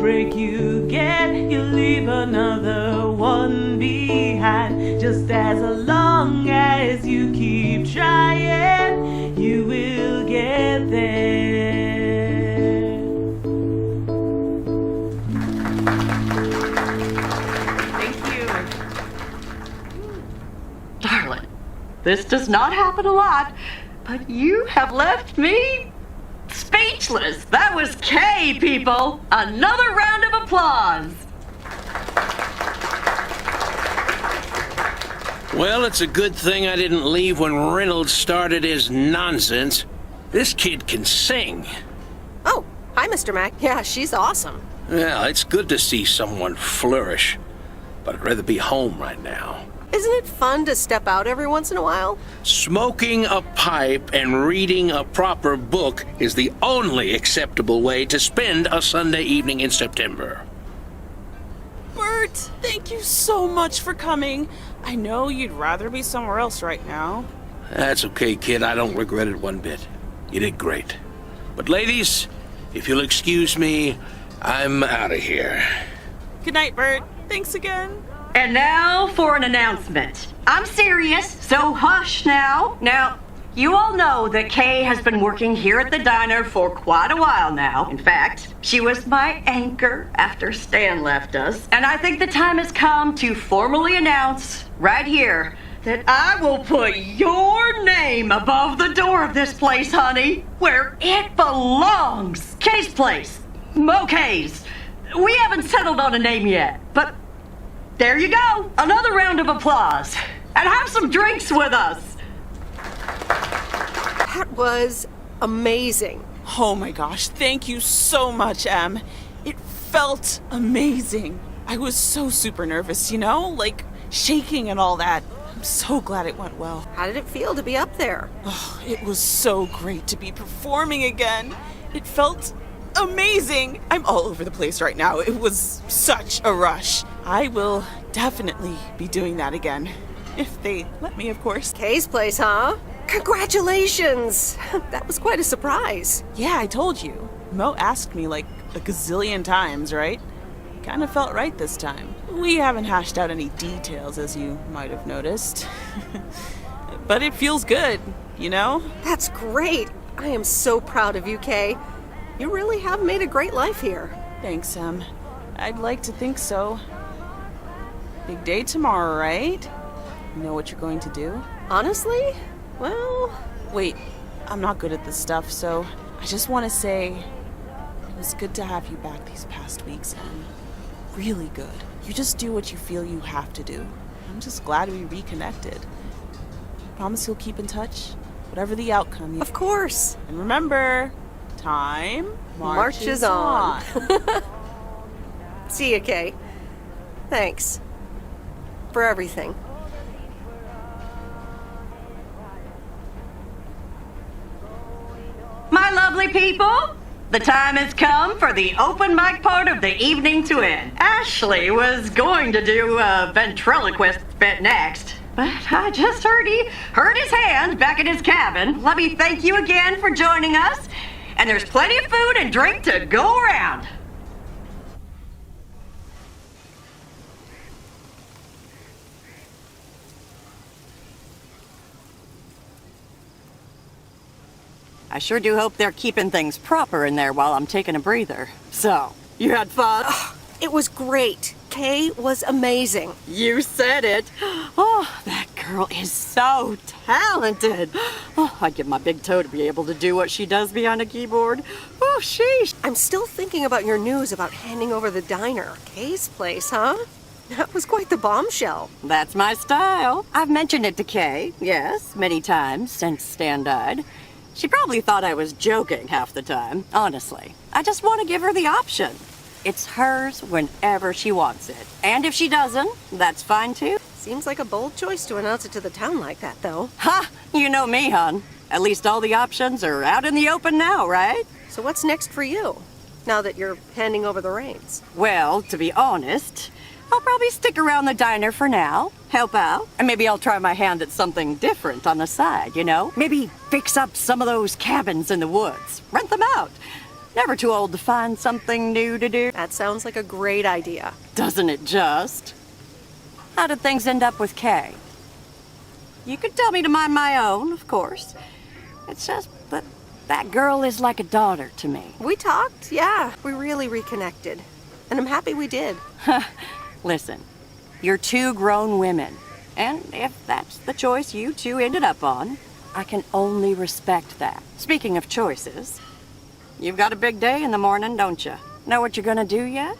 break you get, you leave another one behind. Just as long as you keep trying, you will get there. Thank you. Darling, this does not happen a lot, but you have left me speechless. That was Kay, people. Another round of applause. Well, it's a good thing I didn't leave when Reynolds started his nonsense. This kid can sing. Oh, hi, Mr. Mac. Yeah, she's awesome. Well, it's good to see someone flourish, but I'd rather be home right now. Isn't it fun to step out every once in a while? Smoking a pipe and reading a proper book is the only acceptable way to spend a Sunday evening in September. Bert, thank you so much for coming. I know you'd rather be somewhere else right now. That's okay, kid. I don't regret it one bit. You did great. But ladies, if you'll excuse me, I'm out of here. Good night, Bert. Thanks again. And now for an announcement. I'm serious, so hush now. Now, you all know that Kay has been working here at the diner for quite a while now. In fact, she was my anchor after Stan left us. And I think the time has come to formally announce right here that I will put your name above the door of this place, honey, where it belongs. Kay's place. Mo Kay's. We haven't settled on a name yet, but there you go. Another round of applause. And have some drinks with us. That was amazing. Oh my gosh, thank you so much, Em. It felt amazing. I was so super nervous, you know? Like, shaking and all that. I'm so glad it went well. How did it feel to be up there? Oh, it was so great to be performing again. It felt amazing. I'm all over the place right now. It was such a rush. I will definitely be doing that again. If they let me, of course. Kay's place, huh? Congratulations! That was quite a surprise. Yeah, I told you. Mo asked me like a gazillion times, right? Kind of felt right this time. We haven't hashed out any details, as you might have noticed. But it feels good, you know? That's great. I am so proud of you, Kay. You really have made a great life here. Thanks, Em. I'd like to think so. Big day tomorrow, right? You know what you're going to do? Honestly? Well... Wait, I'm not good at this stuff, so I just want to say it was good to have you back these past weeks, Em. Really good. You just do what you feel you have to do. I'm just glad we reconnected. Promise you'll keep in touch, whatever the outcome. Of course. And remember, time marches on. See ya, Kay. Thanks. For everything. My lovely people, the time has come for the open mic part of the evening to end. Ashley was going to do a ventriloquist bit next, but I just heard his hand back in his cabin. Let me thank you again for joining us, and there's plenty of food and drink to go around. I sure do hope they're keeping things proper in there while I'm taking a breather. So, you had fun? It was great. Kay was amazing. You said it. Oh, that girl is so talented. Oh, I'd give my big toe to be able to do what she does behind a keyboard. Oh, sheesh. I'm still thinking about your news about handing over the diner. Kay's place, huh? That was quite the bombshell. That's my style. I've mentioned it to Kay, yes, many times since Stan died. She probably thought I was joking half the time, honestly. I just want to give her the option. It's hers whenever she wants it. And if she doesn't, that's fine too. Seems like a bold choice to announce it to the town like that, though. Ha! You know me, hon. At least all the options are out in the open now, right? So what's next for you, now that you're handing over the reins? Well, to be honest, I'll probably stick around the diner for now, help out, and maybe I'll try my hand at something different on the side, you know? Maybe fix up some of those cabins in the woods, rent them out. Never too old to find something new to do. That sounds like a great idea. Doesn't it just? How did things end up with Kay? You could tell me to mind my own, of course. It's just that girl is like a daughter to me. We talked, yeah. We really reconnected. And I'm happy we did. Listen, you're two grown women. And if that's the choice you two ended up on, I can only respect that. Speaking of choices, you've got a big day in the morning, don't you? Know what you're gonna do yet?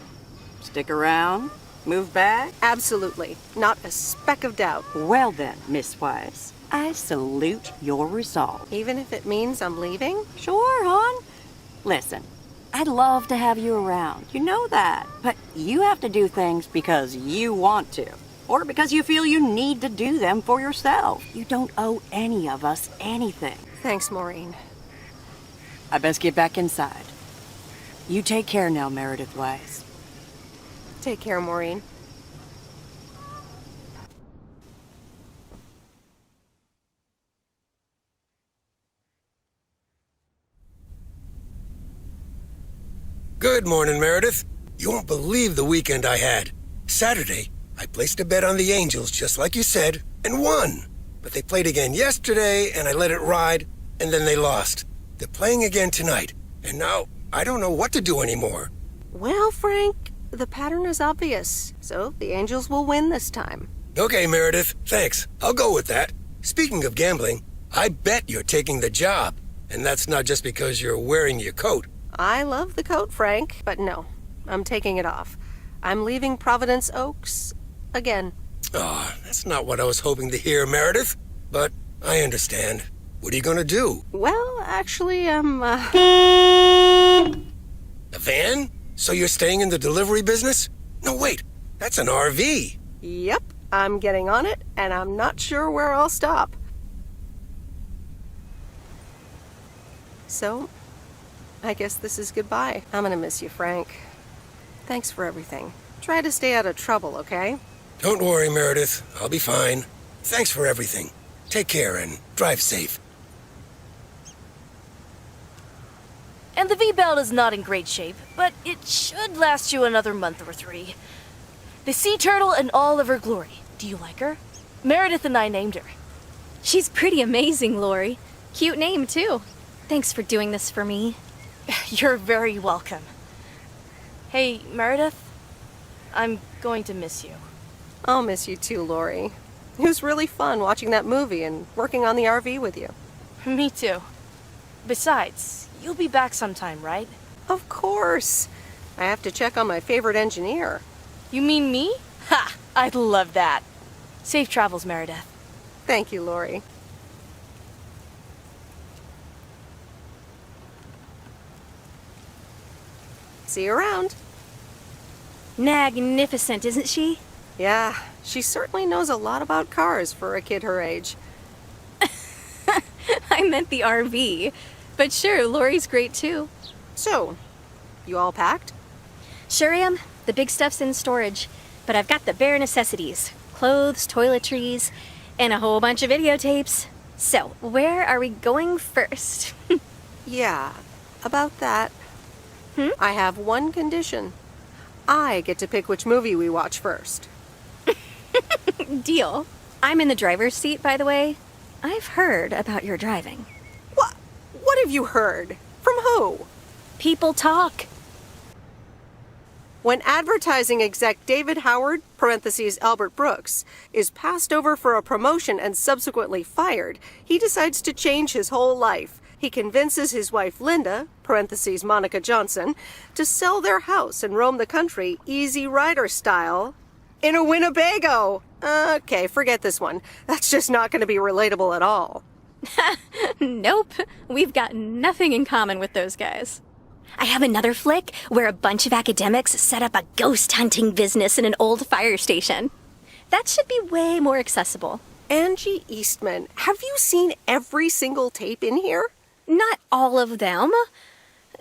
Stick around? Move back? Absolutely. Not a speck of doubt. Well then, Miss Weiss, I salute your resolve. Even if it means I'm leaving? Sure, hon. Listen, I'd love to have you around. You know that. But you have to do things because you want to. Or because you feel you need to do them for yourself. You don't owe any of us anything. Thanks, Maureen. I best get back inside. You take care now, Meredith Weiss. Take care, Maureen. Good morning, Meredith. You won't believe the weekend I had. Saturday, I placed a bet on the Angels, just like you said, and won. But they played again yesterday, and I let it ride, and then they lost. They're playing again tonight, and now I don't know what to do anymore. Well, Frank, the pattern is obvious, so the Angels will win this time. Okay, Meredith, thanks. I'll go with that. Speaking of gambling, I bet you're taking the job. And that's not just because you're wearing your coat. I love the coat, Frank, but no, I'm taking it off. I'm leaving Providence Oaks again. Oh, that's not what I was hoping to hear, Meredith. But I understand. What are you gonna do? Well, actually, A van? So you're staying in the delivery business? No, wait. That's an RV. Yep, I'm getting on it, and I'm not sure where I'll stop. So, I guess this is goodbye. I'm gonna miss you, Frank. Thanks for everything. Try to stay out of trouble, okay? Don't worry, Meredith. I'll be fine. Thanks for everything. Take care and drive safe. And the V-belt is not in great shape, but it should last you another month or 3. The sea turtle in all of her glory. Do you like her? Meredith and I named her. She's pretty amazing, Lori. Cute name, too. Thanks for doing this for me. You're very welcome. Hey, Meredith, I'm going to miss you. I'll miss you too, Lori. It was really fun watching that movie and working on the RV with you. Me too. Besides, you'll be back sometime, right? Of course. I have to check on my favorite engineer. You mean me? Ha! I'd love that. Safe travels, Meredith. Thank you, Lori. See you around. Magnificent, isn't she? Yeah, she certainly knows a lot about cars for a kid her age. I meant the RV. But sure, Lori's great too. So, you all packed? Sure am. The big stuff's in storage. But I've got the bare necessities. Clothes, toiletries, and a whole bunch of videotapes. So, where are we going first? Yeah, about that. I have one condition. I get to pick which movie we watch first. Deal. I'm in the driver's seat, by the way. I've heard about your driving. What have you heard? From who? People talk. When advertising exec David Howard, parentheses Albert Brooks, is passed over for a promotion and subsequently fired, he decides to change his whole life. He convinces his wife Linda, parentheses Monica Johnson, to sell their house and roam the country Easy Rider style in a Winnebago. Okay, forget this one. That's just not going to be relatable at all. Nope. We've got nothing in common with those guys. I have another flick where a bunch of academics set up a ghost hunting business in an old fire station. That should be way more accessible. Angie Eastman, have you seen every single tape in here? Not all of them,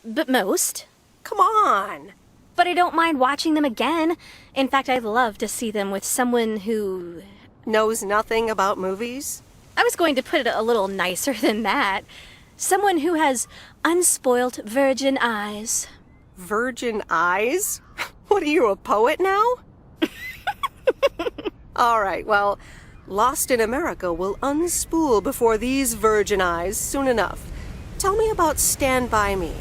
but most. Come on. But I don't mind watching them again. In fact, I'd love to see them with someone who knows nothing about movies. I was going to put it a little nicer than that. Someone who has unspoilt virgin eyes. Virgin eyes? What are you, a poet now? All right, well, Lost in America will unspool before these virgin eyes soon enough. Tell me about Stand By Me.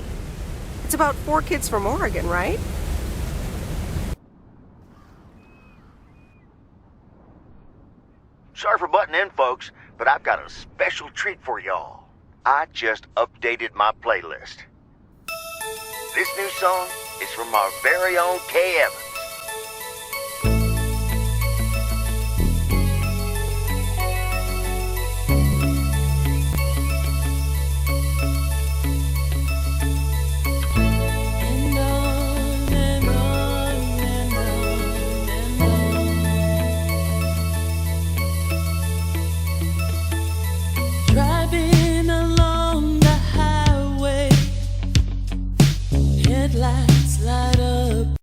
It's about 4 kids from Oregon, right? Sorry for butting in, folks, but I've got a special treat for y'all. I just updated my playlist. This new song is from our very own Kay Evans.